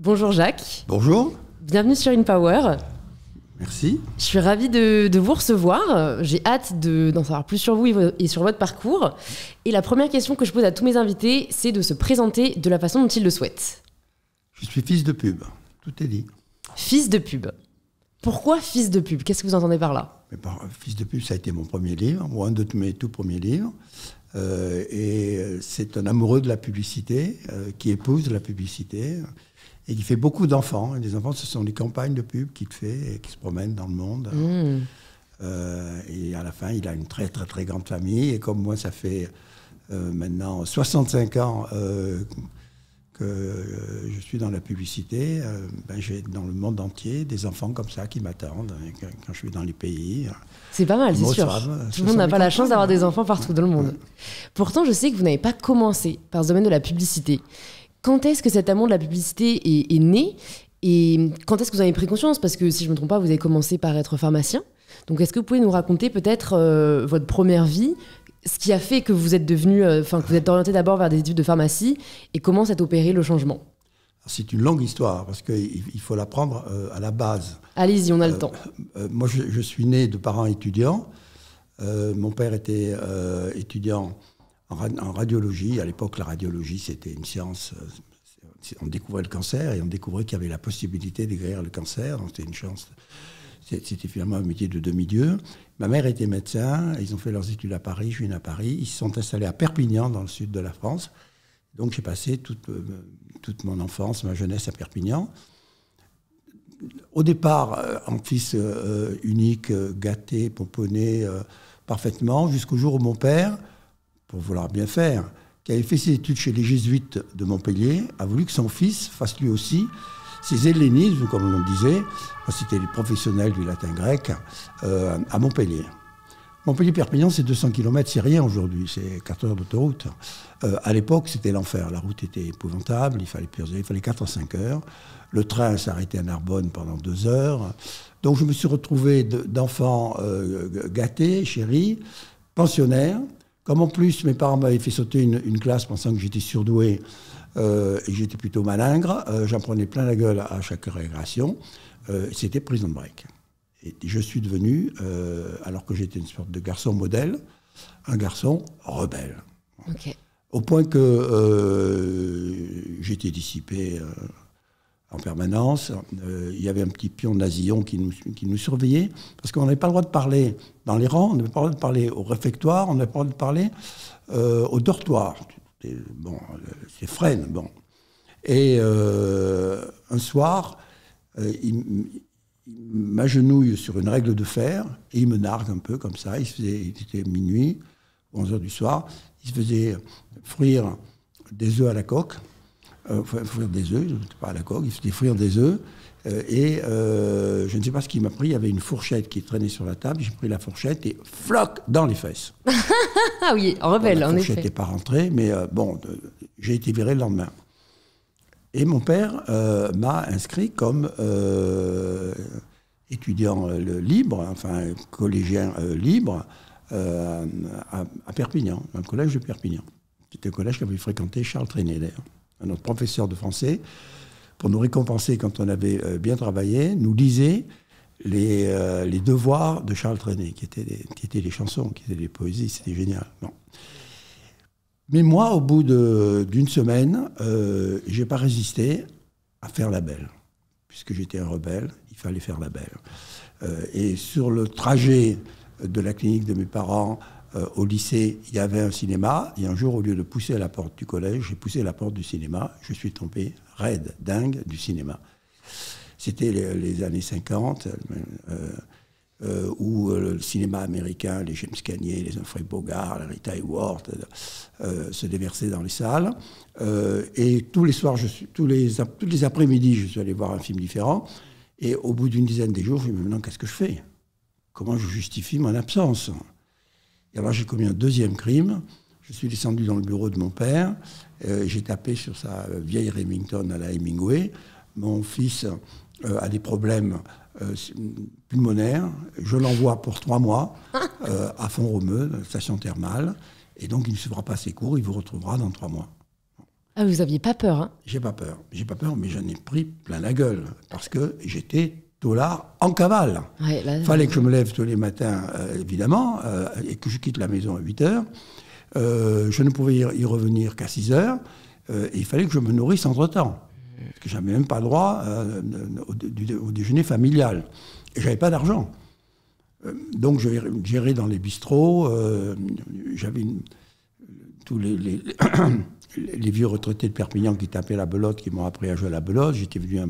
Bonjour Jacques. Bonjour. Bienvenue sur InPower. Merci. Je suis ravie de vous recevoir. J'ai hâte d'en savoir plus sur vous et sur votre parcours. Et la première question que je pose à tous mes invités, c'est de se présenter de la façon dont ils le souhaitent. Je suis fils de pub. Tout est dit. Fils de pub. Pourquoi fils de pub? Qu'est-ce que vous entendez par là? Fils de pub, ça a été mon premier livre, ou un de mes tout premiers livres. C'est un amoureux de la publicité, qui épouse la publicité, et qui fait beaucoup d'enfants. Et les enfants, ce sont des campagnes de pub qu'il fait et qui se promènent dans le monde. Et à la fin, il a une très, très, très grande famille. Et comme moi, ça fait maintenant 65 ans que je suis dans la publicité, j'ai dans le monde entier des enfants comme ça qui m'attendent quand je suis dans les pays. C'est pas mal, c'est sûr. Tout le monde n'a pas la chance d'avoir des enfants partout dans le monde. Pourtant, je sais que vous n'avez pas commencé par ce domaine de la publicité. Quand est-ce que cet amour de la publicité est né? Et quand est-ce que vous en avez pris conscience? Parce que si je ne me trompe pas, vous avez commencé par être pharmacien. Donc est-ce que vous pouvez nous raconter peut-être votre première vie, ce qui a fait que vous êtes que vous êtes orienté d'abord vers des études de pharmacie, et comment s'est opéré le changement? C'est une longue histoire, parce qu'il faut l'apprendre à la base. Allez-y, on a le temps. Moi, je suis né de parents étudiants. Mon père était étudiant en radiologie. À l'époque, la radiologie, c'était une science. On découvrait le cancer et on découvrait qu'il y avait la possibilité de guérir le cancer. Donc, c'était une chance. C'était finalement un métier de demi-dieu. Ma mère était médecin. Ils ont fait leurs études à Paris. Je suis né à Paris. Ils se sont installés à Perpignan, dans le sud de la France. Donc, j'ai passé toute mon enfance, ma jeunesse à Perpignan. Au départ, en fils unique, gâté, pomponné parfaitement, jusqu'au jour où mon père, pour vouloir bien faire, qui avait fait ses études chez les jésuites de Montpellier, a voulu que son fils fasse lui aussi ses hellénismes, comme on disait. C'était les professionnels du latin grec à Montpellier. Montpellier-Perpignan, c'est 200 km, c'est rien aujourd'hui, c'est 4 heures d'autoroute. À l'époque, c'était l'enfer. La route était épouvantable, il fallait 4 à 5 heures. Le train s'arrêtait à Narbonne pendant 2 heures. Donc je me suis retrouvé d'enfant gâté, chéri, pensionnaire. Comme en plus, mes parents m'avaient fait sauter une classe pensant que j'étais surdoué et que j'étais plutôt malingre, j'en prenais plein la gueule à chaque récréation. C'était Prison Break. Et je suis devenu, alors que j'étais une sorte de garçon modèle, un garçon rebelle. Okay. Au point que j'étais dissipé en permanence. Il y avait un petit pion nasillon qui nous surveillait, parce qu'on n'avait pas le droit de parler dans les rangs, on n'avait pas le droit de parler au réfectoire, on n'avait pas le droit de parler au dortoir. Bon, c'est frêne, bon. Et un soir, il m'agenouille sur une règle de fer et il me nargue un peu comme ça. Il était minuit, 11h du soir. Il se faisait frire des œufs à la coque. Frire des œufs, pas à la coque, il se faisait frire des œufs. Je ne sais pas ce qu'il m'a pris. Il y avait une fourchette qui traînait sur la table. J'ai pris la fourchette et floc dans les fesses. Ah oui, en rebelle, en effet. La fourchette n'était pas rentrée, mais j'ai été viré le lendemain. Et mon père m'a inscrit comme étudiant libre, enfin collégien libre, à Perpignan, dans le collège de Perpignan. C'était le collège qu'avait fréquenté Charles Trenet, d'ailleurs. Notre professeur de français, pour nous récompenser quand on avait bien travaillé, nous lisait les devoirs de Charles Trenet, qui étaient des chansons, qui étaient des poésies, c'était génial. Bon. Mais moi, au bout d'une semaine, je n'ai pas résisté à faire la belle. Puisque j'étais un rebelle, il fallait faire la belle. Et sur le trajet de la clinique de mes parents au lycée, il y avait un cinéma. Et un jour, au lieu de pousser à la porte du collège, j'ai poussé à la porte du cinéma. Je suis tombé raide, dingue du cinéma. C'était les années 50. Où le cinéma américain, les James Cagney, les Humphrey Bogart, la Rita Hayworth se déversaient dans les salles. Et tous les soirs, tous les après-midi, je suis allé voir un film différent. Et au bout d'une dizaine de jours, je me dis, maintenant, qu'est-ce que je fais? Comment je justifie mon absence? Et alors, j'ai commis un deuxième crime. Je suis descendu dans le bureau de mon père. J'ai tapé sur sa vieille Remington à la Hemingway. Mon fils a des problèmes pulmonaire, je l'envoie pour 3 mois à Font-Romeu, station thermale, et donc il ne suivra pas ses cours, il vous retrouvera dans 3 mois. Ah, vous n'aviez pas peur, hein? J'ai pas peur, mais j'en ai pris plein la gueule, parce que j'étais tôlard en cavale. Il fallait que je me lève tous les matins, évidemment, et que je quitte la maison à 8 heures. Je ne pouvais y revenir qu'à 6 heures, et il fallait que je me nourrisse entre-temps. Parce que je n'avais même pas le droit au déjeuner familial. Et je n'avais pas d'argent. Donc je gérais dans les bistrots, j'avais tous les vieux retraités de Perpignan qui tapaient la belote, qui m'ont appris à jouer à la belote. J'étais devenu un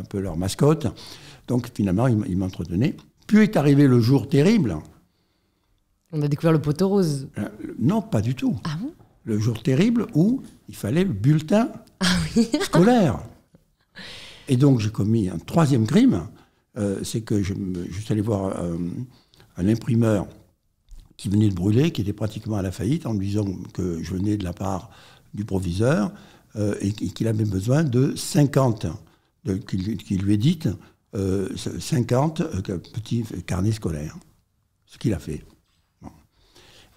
peu leur mascotte. Donc finalement, ils m'entretenaient. Puis est arrivé le jour terrible. On a découvert le poteau rose. Non, pas du tout. Ah bon? Le jour terrible où il fallait le bulletin scolaire. Et donc j'ai commis un troisième crime. C'est que je suis allé voir un imprimeur qui venait de brûler, qui était pratiquement à la faillite, en lui disant que je venais de la part du proviseur et qu'il avait besoin de 50, qu'il lui édite 50 petits carnets scolaires. Ce qu'il a fait. Bon.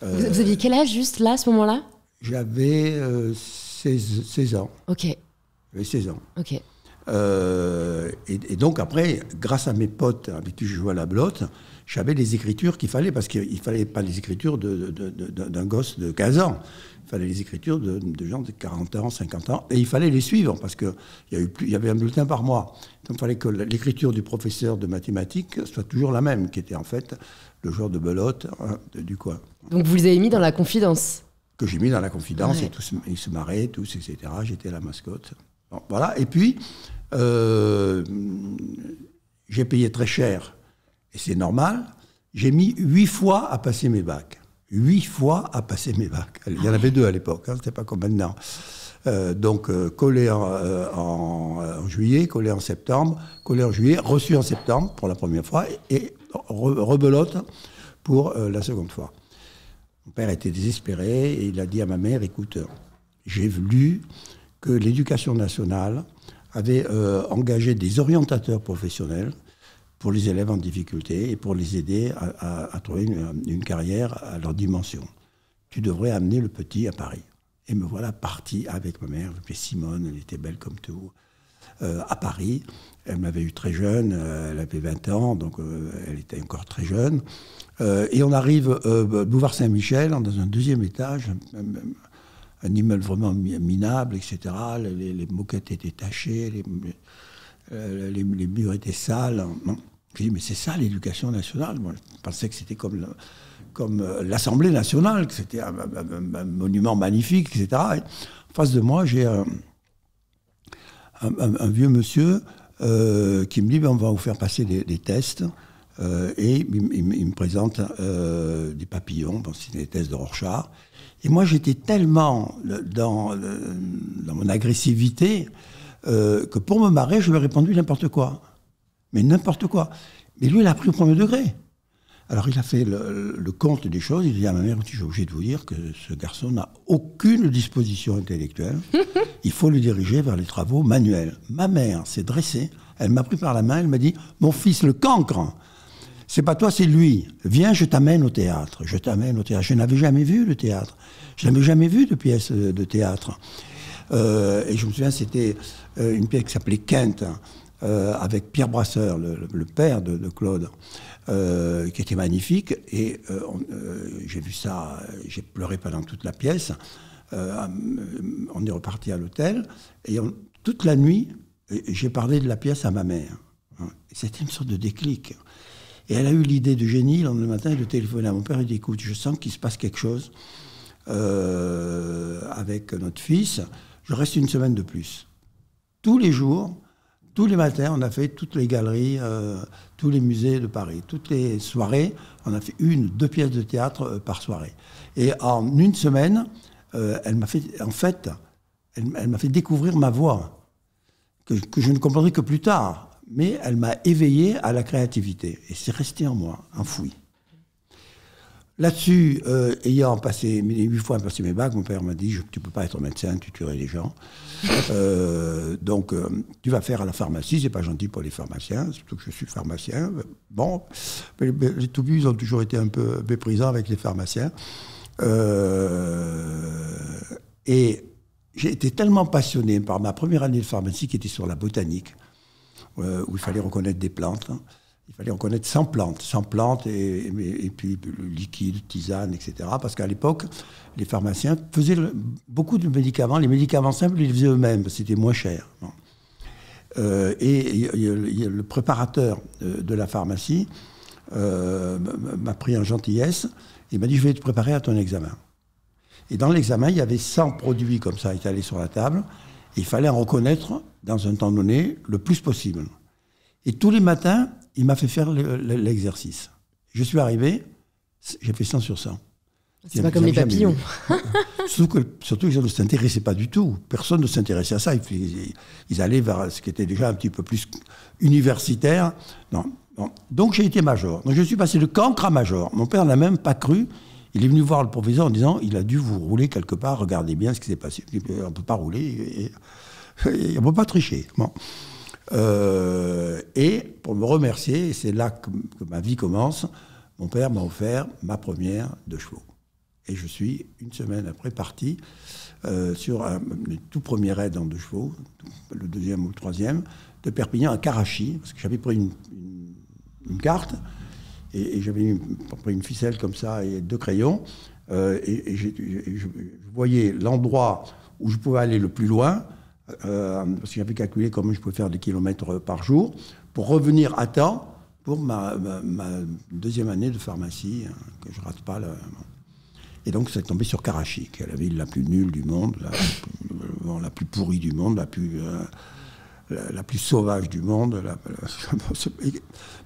Vous aviez quel âge juste là, à ce moment-là? J'avais 16 ans. Ok. J'avais 16 ans. Ok. Et donc après, grâce à mes potes avec qui je jouais à la belote, j'avais les écritures qu'il fallait, parce qu'il ne fallait pas les écritures d'un gosse de 15 ans. Il fallait les écritures de gens de 40 ans, 50 ans, et il fallait les suivre, parce qu'il y avait un bulletin par mois. Donc il fallait que l'écriture du professeur de mathématiques soit toujours la même, qui était en fait le joueur de belote du coin. Donc vous les avez mis dans la confidence? Que j'ai mis dans la confidence, ouais. Et tous, ils se marraient, tous, etc. J'étais la mascotte. Bon, voilà, et puis, j'ai payé très cher, et c'est normal, j'ai mis 8 fois à passer mes bacs. 8 fois à passer mes bacs. Il y en avait 2 à l'époque, hein, c'était pas comme maintenant. Donc, collé en juillet, collé en septembre, collé en juillet, reçu en septembre pour la première fois, et rebelote pour la seconde fois. Mon père était désespéré, et il a dit à ma mère, écoute, j'ai lu que l'Éducation nationale avait engagé des orientateurs professionnels pour les élèves en difficulté et pour les aider à trouver une carrière à leur dimension. Tu devrais amener le petit à Paris. Et me voilà parti avec ma mère, elle s'appelait Simone, elle était belle comme tout, à Paris. Elle m'avait eu très jeune, elle avait 20 ans, donc elle était encore très jeune. Et on arrive boulevard Saint-Michel, dans un 2e étage, un immeuble vraiment minable, etc. Les moquettes étaient tachées, les murs étaient sales. J'ai dit, mais c'est ça l'éducation nationale? Moi, je pensais que c'était comme l'Assemblée nationale, que c'était un monument magnifique, etc. Et en face de moi, j'ai un vieux monsieur qui me dit, on va vous faire passer des tests. Et il me présente des papillons, bon, c'était des tests de Rorschach. Et moi, j'étais tellement dans mon agressivité que pour me marrer, je lui ai répondu n'importe quoi. Mais n'importe quoi. Mais lui, il a pris au premier degré. Alors, il a fait le compte des choses. Il a dit à ma mère, je suis obligé de vous dire que ce garçon n'a aucune disposition intellectuelle. Il faut le diriger vers les travaux manuels. Ma mère s'est dressée. Elle m'a pris par la main. Elle m'a dit, mon fils, le cancre, c'est pas toi, c'est lui. Viens, je t'amène au théâtre. Je t'amène au théâtre. Je n'avais jamais vu le théâtre. Je n'avais jamais vu de pièce de théâtre. Et je me souviens, c'était une pièce qui s'appelait Kent, avec Pierre Brasseur, le père de Claude, qui était magnifique. Et j'ai vu ça, j'ai pleuré pendant toute la pièce. On est reparti à l'hôtel. Et toute la nuit, j'ai parlé de la pièce à ma mère. C'était une sorte de déclic. Et elle a eu l'idée de génie, le lendemain matin, de téléphoner à mon père et dit, écoute, je sens qu'il se passe quelque chose avec notre fils. Je reste une semaine de plus. Tous les jours, tous les matins, on a fait toutes les galeries, tous les musées de Paris. Toutes les soirées, on a fait 1-2 pièces de théâtre par soirée. Et en une semaine, elle m'a fait découvrir ma voix, que je ne comprendrai que plus tard. Mais elle m'a éveillé à la créativité. Et c'est resté en moi, enfoui. Là-dessus, ayant passé 8 fois passé mes bacs, mon père m'a dit, tu ne peux pas être médecin, tu tuerais les gens. Donc, tu vas faire à la pharmacie, c'est pas gentil pour les pharmaciens, surtout que je suis pharmacien. Bon, les toubus ont toujours été un peu méprisants avec les pharmaciens. Et j'ai été tellement passionné par ma première année de pharmacie qui était sur la botanique, où il fallait reconnaître des plantes. Il fallait reconnaître 100 plantes et puis liquide, tisane, etc. Parce qu'à l'époque, les pharmaciens faisaient beaucoup de médicaments. Les médicaments simples, ils les faisaient eux-mêmes, c'était moins cher. Et le préparateur de la pharmacie m'a pris en gentillesse. Il m'a dit, je vais te préparer à ton examen. Et dans l'examen, il y avait 100 produits comme ça étalés sur la table. Et il fallait en reconnaître, dans un temps donné, le plus possible. Et tous les matins, il m'a fait faire l'exercice. Je suis arrivé, j'ai fait 100 sur 100. C'est pas comme les papillons. Surtout que ça ne s'intéressait pas du tout. Personne ne s'intéressait à ça. Ils allaient vers ce qui était déjà un petit peu plus universitaire. Non. Donc j'ai été major. Donc je suis passé de cancre à major. Mon père n'a même pas cru. Il est venu voir le proviseur en disant, il a dû vous rouler quelque part, regardez bien ce qui s'est passé. On ne peut pas rouler et on ne peut pas tricher. Bon. Et pour me remercier, et c'est là que ma vie commence, mon père m'a offert ma première de chevaux. Et je suis, une semaine après, parti sur le tout premier raid en 2 chevaux, le deuxième ou le troisième, de Perpignan à Karachi, parce que j'avais pris une carte, et j'avais pris une ficelle comme ça et 2 crayons, et je voyais l'endroit où je pouvais aller le plus loin, parce que j'avais calculé comment je pouvais faire des kilomètres par jour, pour revenir à temps pour ma deuxième année de pharmacie, que je rate pas. Et donc, c'est tombé sur Karachi, qui est la ville la plus nulle du monde, la plus pourrie du monde, la plus sauvage du monde.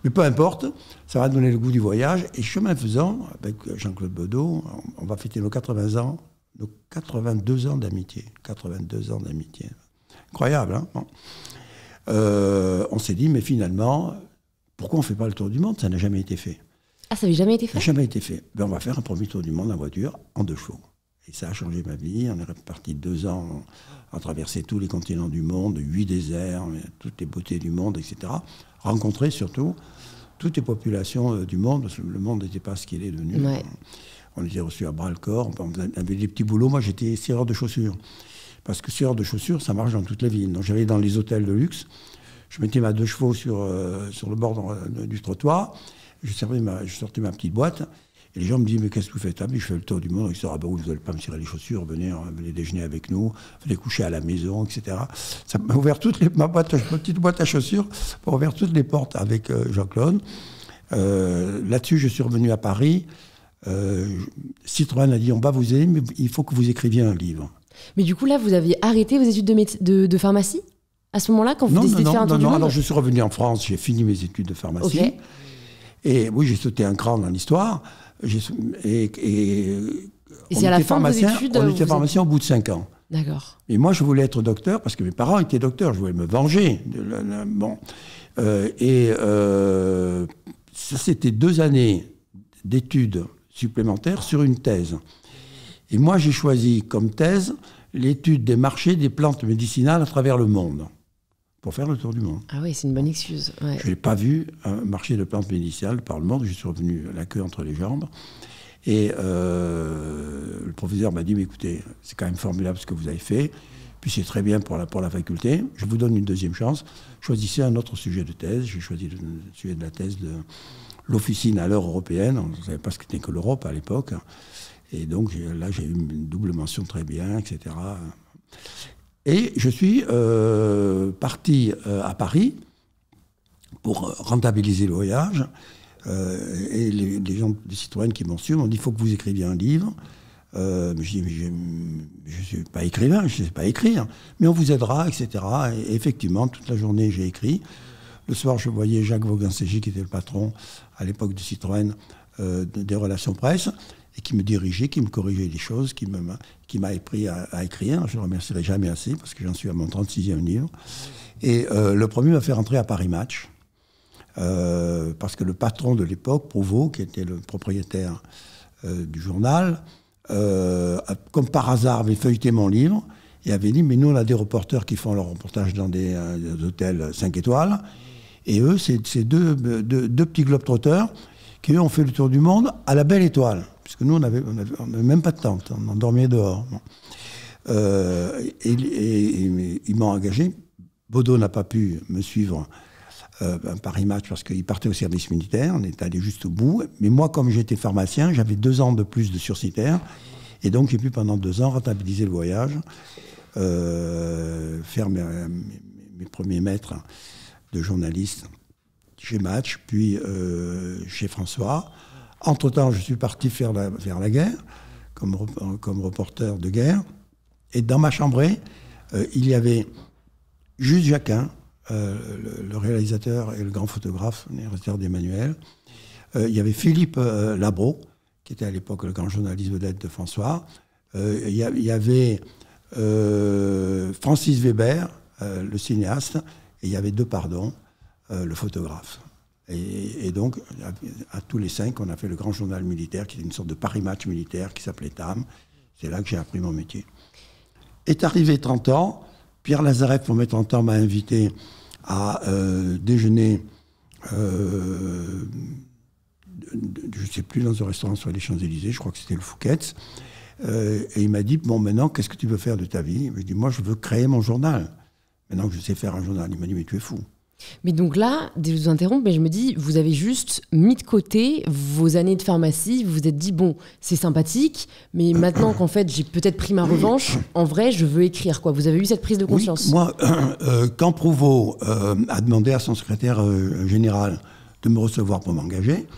Mais peu importe, ça m'a donné le goût du voyage. Et chemin faisant, avec Jean-Claude Bedeau, on va fêter nos 80 ans, nos 82 ans d'amitié. 82 ans d'amitié. Incroyable, hein, bon. On s'est dit, mais finalement, pourquoi on ne fait pas le tour du monde? Ça n'a jamais été fait. Ah, ça n'avait jamais été fait? Ça n'a jamais été fait. Ben, on va faire un premier tour du monde en voiture, en 2 chevaux. Et ça a changé ma vie. On est reparti 2 ans à traverser tous les continents du monde, 8 déserts, toutes les beautés du monde, etc. Rencontrer surtout toutes les populations du monde, parce que le monde n'était pas ce qu'il est devenu. Ouais. On était reçus à bras-le-corps, on avait des petits boulots. Moi, j'étais cireur de chaussures. Parce que cireur de chaussures, ça marche dans toutes les villes. Donc j'allais dans les hôtels de luxe, je mettais ma 2 chevaux sur le bord du trottoir, je sortais ma petite boîte, et les gens me disaient, mais qu'est-ce que vous faites? Ah, mais je fais le tour du monde. Ils disaient, ah ben oui, vous n'allez pas me cirer les chaussures, venez déjeuner avec nous, venez coucher à la maison, etc. Ça m'a ouvert ma petite boîte à chaussures, m'a ouvert toutes les portes avec Jean-Claude. Là-dessus, je suis revenu à Paris. Citroën a dit, on va vous aider, mais il faut que vous écriviez un livre. Mais du coup, là, vous aviez arrêté vos études de pharmacie à ce moment-là, quand vous décidez de faire un tour du monde? Alors je suis revenu en France, j'ai fini mes études de pharmacie. Okay. Et oui, j'ai sauté un cran dans l'histoire. Et c'est à la fin de vos études? On était pharmacien au bout de 5 ans. D'accord. Et moi, je voulais être docteur parce que mes parents étaient docteurs. Je voulais me venger. Bon. Ça, c'était 2 années d'études supplémentaires sur une thèse. Et moi, j'ai choisi comme thèse l'étude des marchés des plantes médicinales à travers le monde, pour faire le tour du monde. Ah oui, c'est une bonne excuse. Ouais. Je n'ai pas vu un marché de plantes médicinales par le monde, je suis revenu la queue entre les jambes. Et le professeur m'a dit, mais écoutez, c'est quand même formidable ce que vous avez fait, puis c'est très bien pour la faculté, je vous donne une 2e chance, choisissez un autre sujet de thèse. J'ai choisi le sujet de la thèse de l'officine à l'heure européenne, on ne savait pas ce qu'était que l'Europe à l'époque. Et donc là, j'ai eu une double mention très bien, etc. Et je suis parti à Paris pour rentabiliser le voyage. Et les gens de Citroën qui m'ont su m'ont dit, il faut que vous écriviez un livre. Je dis, mais je ne suis pas écrivain, je ne sais pas écrire, mais on vous aidera, etc. Et effectivement, toute la journée, j'ai écrit. Le soir, je voyais Jacques Vaughan-Ségis, qui était le patron à l'époque de Citroën, des relations presse, et qui me dirigeait, qui me corrigeait des choses, qui m'a appris à écrire. Je ne le remercierai jamais assez, parce que j'en suis à mon 36e livre. Et le premier m'a fait rentrer à Paris Match, parce que le patron de l'époque, Prouveau, qui était le propriétaire du journal, comme par hasard, avait feuilleté mon livre, et avait dit, mais nous, on a des reporters qui font leur reportage dans des hôtels 5 étoiles, et eux, c'est deux petits globetrotters qui, eux, ont fait le tour du monde à la Belle Étoile. Puisque nous, on n'avait même pas de tente, on dormait dehors. Bon. Ils m'ont engagé. Baudot n'a pas pu me suivre Paris Match parce qu'il partait au service militaire. On est allé juste au bout. Mais moi, comme j'étais pharmacien, j'avais 2 ans de plus de surcitaire. Et donc, j'ai pu pendant 2 ans rentabiliser le voyage, faire mes premiers mètres de journaliste chez Match, puis chez François. Entre-temps, je suis parti faire la guerre, comme reporter de guerre. Et dans ma chambrée, il y avait Juste Jacquin, le réalisateur et le grand photographe, le réalisateur d'Emmanuel. Il y avait Philippe Labro, qui était à l'époque le grand journaliste vedette de François. Il y avait Francis Weber, le cinéaste, et il y avait Depardon, le photographe. Et donc, à tous les 5, on a fait le grand journal militaire, qui était une sorte de Paris Match militaire, qui s'appelait TAM. C'est là que j'ai appris mon métier. Est arrivé 30 ans, Pierre Lazareff, pour mes 30 ans, m'a invité à déjeuner, je ne sais plus, dans un restaurant sur les Champs-Élysées, je crois que c'était le Fouquet's. Et il m'a dit, bon, maintenant, qu'est-ce que tu veux faire de ta vie? Je lui ai dit, moi, je veux créer mon journal. Maintenant que je sais faire un journal. Il m'a dit, mais tu es fou. Mais donc là, je vous interromps, mais je me dis, vous avez juste mis de côté vos années de pharmacie, vous vous êtes dit, bon, c'est sympathique, mais maintenant qu'en fait, j'ai peut-être pris ma revanche, en vrai, je veux écrire, quoi. Vous avez eu cette prise de conscience? Oui, moi, quand Prouveau a demandé à son secrétaire général de me recevoir pour m'engager,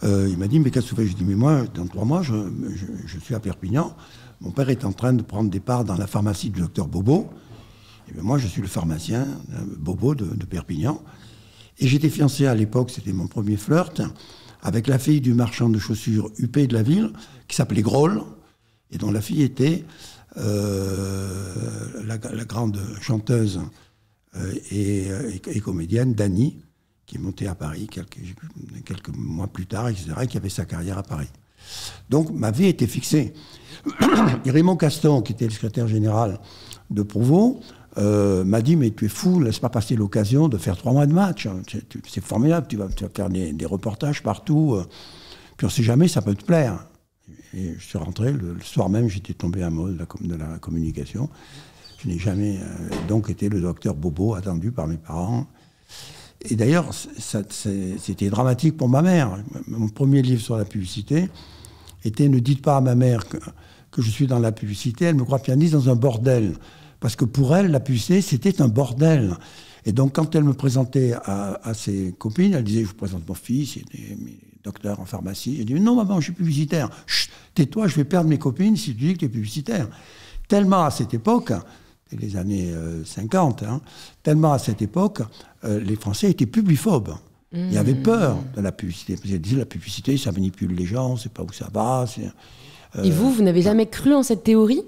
il m'a dit, mais qu'est-ce que tu fais? Je lui ai dit, mais moi, dans 3 mois, je suis à Perpignan. Mon père est en train de prendre des parts dans la pharmacie du docteur Bobo. Et bien moi, je suis le pharmacien Bobo de Perpignan. Et j'étais fiancé à l'époque, c'était mon premier flirt, avec la fille du marchand de chaussures huppé de la ville, qui s'appelait Groll, et dont la fille était la grande chanteuse et comédienne Dany, qui est montée à Paris quelques mois plus tard, etc., et qui avait sa carrière à Paris. Donc ma vie était fixée. Et Raymond Caston, qui était le secrétaire général de Prouveau, m'a dit, mais tu es fou, laisse pas passer l'occasion de faire 3 mois de match. C'est formidable, tu vas faire des reportages partout. Puis on ne sait jamais, ça peut te plaire. Et je suis rentré, le soir même, j'étais tombé amoureux de la communication. Je n'ai jamais donc été le docteur Bobo attendu par mes parents. Et d'ailleurs, c'était dramatique pour ma mère. Mon premier livre sur la publicité était « Ne dites pas à ma mère que je suis dans la publicité, elle me croit pianiste dans un bordel ». Parce que pour elle, la publicité, c'était un bordel. Et donc, quand elle me présentait à ses copines, elle disait, je vous présente mon fils, il est docteur en pharmacie. Elle dit, non, maman, je suis publicitaire. Chut, tais-toi, je vais perdre mes copines si tu dis que tu es publicitaire. Tellement à cette époque, c'était les années 50, tellement à cette époque, les Français étaient publiphobes. Ils avaient peur de la publicité. Parce qu'ils disaient, la publicité, ça manipule les gens, on ne sait pas où ça va. Et vous n'avez jamais cru en cette théorie ?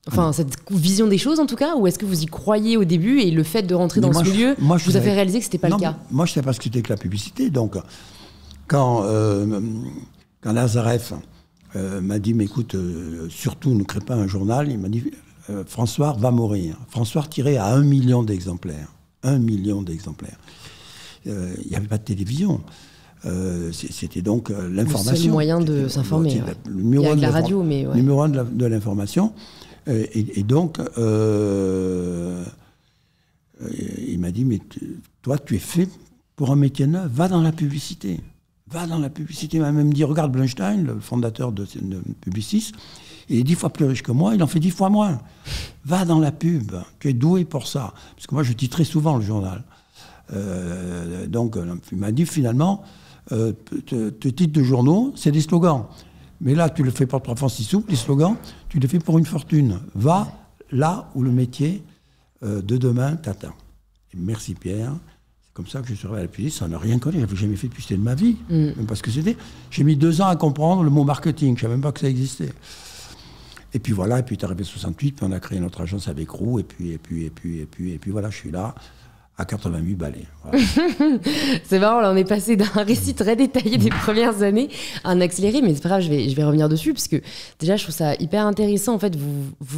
Enfin, cette vision des choses, en tout cas, ou est-ce que vous y croyez au début et le fait de rentrer dans ce milieu vous a fait réaliser que ce n'était pas le cas? Moi, je ne savais pas ce que c'était que la publicité. Donc, quand Lazareff m'a dit, mais écoute, surtout ne crée pas un journal, il m'a dit, François va mourir. François tirait à 1 million d'exemplaires. 1 million d'exemplaires. Il n'y avait pas de télévision. C'était donc l'information. Le seul moyen de s'informer. Il y a de la radio, mais... Ouais. Numéro 1 de l'information. Et donc, il m'a dit, mais toi, tu es fait pour un métier neuf, va dans la publicité. Va dans la publicité. Il m'a même dit, regarde Blunstein, le fondateur de Publicis, il est 10 fois plus riche que moi, il en fait 10 fois moins. Va dans la pub, tu es doué pour ça. Parce que moi, je titrais souvent le journal. Donc, il m'a dit, finalement, tes titres de journaux, c'est des slogans. Mais là, tu le fais pour 3 francs 6 sous, les slogans, tu le fais pour une fortune. Va là où le métier de demain t'attend. Et merci Pierre. C'est comme ça que je suis arrivé à la publicité. Ça n'a rien connu. Je n'avais jamais fait de publicité de ma vie. Même parce que c'était... J'ai mis 2 ans à comprendre le mot marketing. Je ne savais même pas que ça existait. Et puis voilà, et puis tu es arrivé en 68, puis on a créé notre agence avec Roux, et puis voilà, je suis là. À 88 balais. Voilà. C'est marrant, là on est passé d'un récit très détaillé des premières années à un accéléré, mais c'est pas grave, je vais revenir dessus, parce que déjà je trouve ça hyper intéressant. En fait,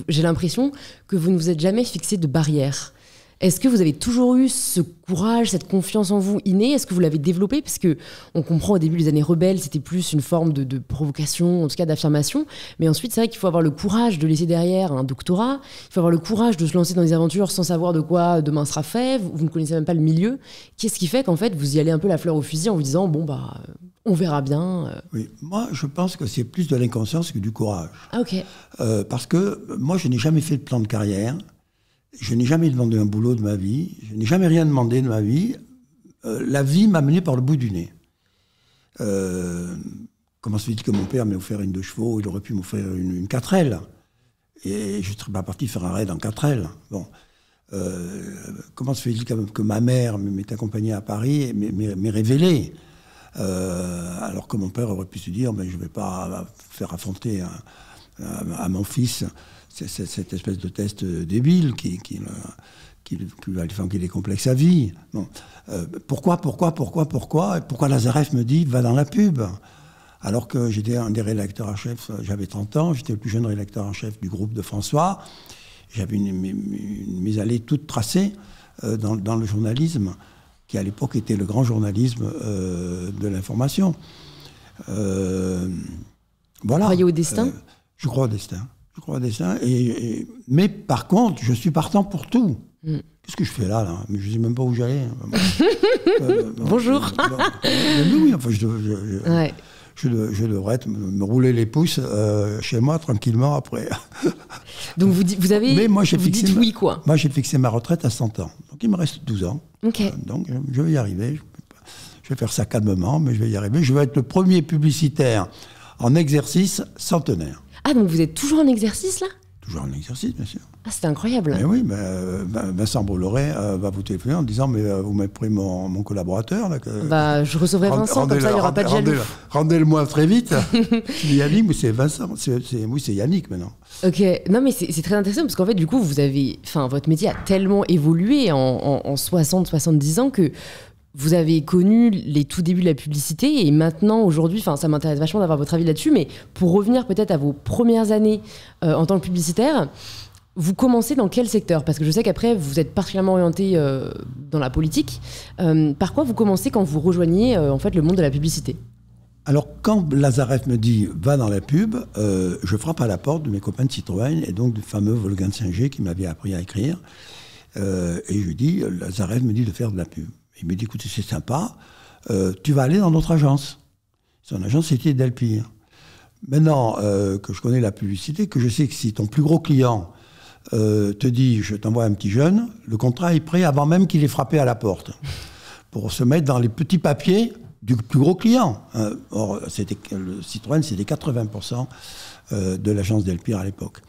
j'ai l'impression que vous ne vous êtes jamais fixé de barrière. Est-ce que vous avez toujours eu ce courage, cette confiance en vous innée? Est-ce que vous l'avez développé? Parce qu'on comprend au début des années rebelles, c'était plus une forme de provocation, en tout cas d'affirmation. Mais ensuite, c'est vrai qu'il faut avoir le courage de laisser derrière un doctorat. Il faut avoir le courage de se lancer dans des aventures sans savoir de quoi demain sera fait. Vous ne connaissez même pas le milieu. Qu'est-ce qui fait qu'en fait, vous y allez un peu la fleur au fusil en vous disant, bon, bah, on verra bien. Oui, moi, je pense que c'est plus de l'inconscience que du courage. Ah, ok. Parce que moi, je n'ai jamais fait de plan de carrière. Je n'ai jamais demandé un boulot de ma vie. Je n'ai jamais rien demandé de ma vie. La vie m'a mené par le bout du nez. Comment se fait-il que mon père m'ait offert une 2 chevaux? Il aurait pu m'offrir une 4L. Et je ne serais pas parti faire un raid en 4L. Bon. Comment se fait-il que ma mère m'ait accompagné à Paris et m'ait révélé alors que mon père aurait pu se dire je ne vais pas faire affronter à mon fils cette espèce de test débile qui va lui faire qu'il est complexe à vie. Bon. Pourquoi Lazareff me dit va dans la pub? Alors que j'étais un des rédacteurs en chef, j'avais 30 ans, j'étais le plus jeune rédacteur en chef du groupe de François. J'avais mes allées toutes tracées dans le journalisme, qui à l'époque était le grand journalisme de l'information. Voilà. Vous croyez au destin? Je crois au destin. Mais par contre, je suis partant pour tout. Qu'est-ce que je fais là? Mais je ne sais même pas où j'allais. Bonjour. Oui, enfin, je devrais me rouler les pouces chez moi tranquillement après. Donc vous avez. Mais moi, vous dites oui, quoi. Moi, j'ai fixé ma retraite à 100 ans. Donc il me reste 12 ans. Okay. Donc je vais y arriver. Je vais faire ça calmement, mais je vais y arriver. Je vais être le premier publicitaire en exercice centenaire. Ah, donc vous êtes toujours en exercice, là? Toujours en exercice, bien sûr. Ah, c'est incroyable. Mais oui, Vincent Bolloré va vous téléphoner en disant vous m'avez pris mon collaborateur. Là, je recevrai Vincent, comme ça il n'y aura pas de jaloux. Rendez-le-moi très vite. Yannick, mais c'est Vincent. Oui, c'est Yannick maintenant. Ok, non mais c'est très intéressant parce qu'en fait, du coup, votre métier a tellement évolué en 60-70 ans que vous avez connu les tout débuts de la publicité et maintenant, aujourd'hui, ça m'intéresse vachement d'avoir votre avis là-dessus, mais pour revenir peut-être à vos premières années en tant que publicitaire, vous commencez dans quel secteur? Parce que je sais qu'après, vous êtes particulièrement orienté dans la politique. Par quoi vous commencez quand vous rejoignez en fait, le monde de la publicité? Alors, quand Lazareff me dit « va dans la pub », je frappe à la porte de mes copains de Citroën et donc du fameux Wolfgang Singer qui m'avait appris à écrire. Et je lui dis « Lazareff me dit de faire de la pub ». Il me dit « écoutez, c'est sympa, tu vas aller dans notre agence ». Son agence, c'était Delpire. Maintenant que je connais la publicité, que je sais que si ton plus gros client te dit « je t'envoie un petit jeune », le contrat est prêt avant même qu'il ait frappé à la porte, pour se mettre dans les petits papiers du plus gros client. Or, le Citroën, c'était 80% de l'agence Delpire à l'époque.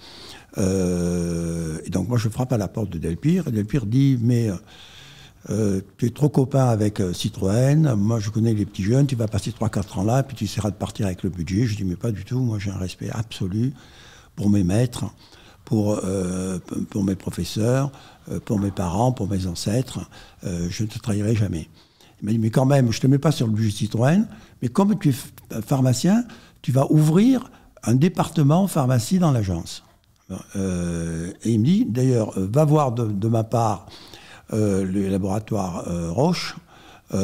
Et donc, moi, je frappe à la porte de Delpire, et Delpire dit « mais tu es trop copain avec Citroën, moi, je connais les petits jeunes, tu vas passer 3-4 ans là, puis tu essaieras de partir avec le budget. » Je dis « mais pas du tout, moi, j'ai un respect absolu pour mes maîtres, pour mes professeurs, pour mes parents, pour mes ancêtres. Je ne te trahirai jamais. » Il m'a dit, mais quand même, je ne te mets pas sur le budget Citroën, mais comme tu es pharmacien, tu vas ouvrir un département pharmacie dans l'agence. Et il me dit, d'ailleurs, va voir de ma part le laboratoire Roche, et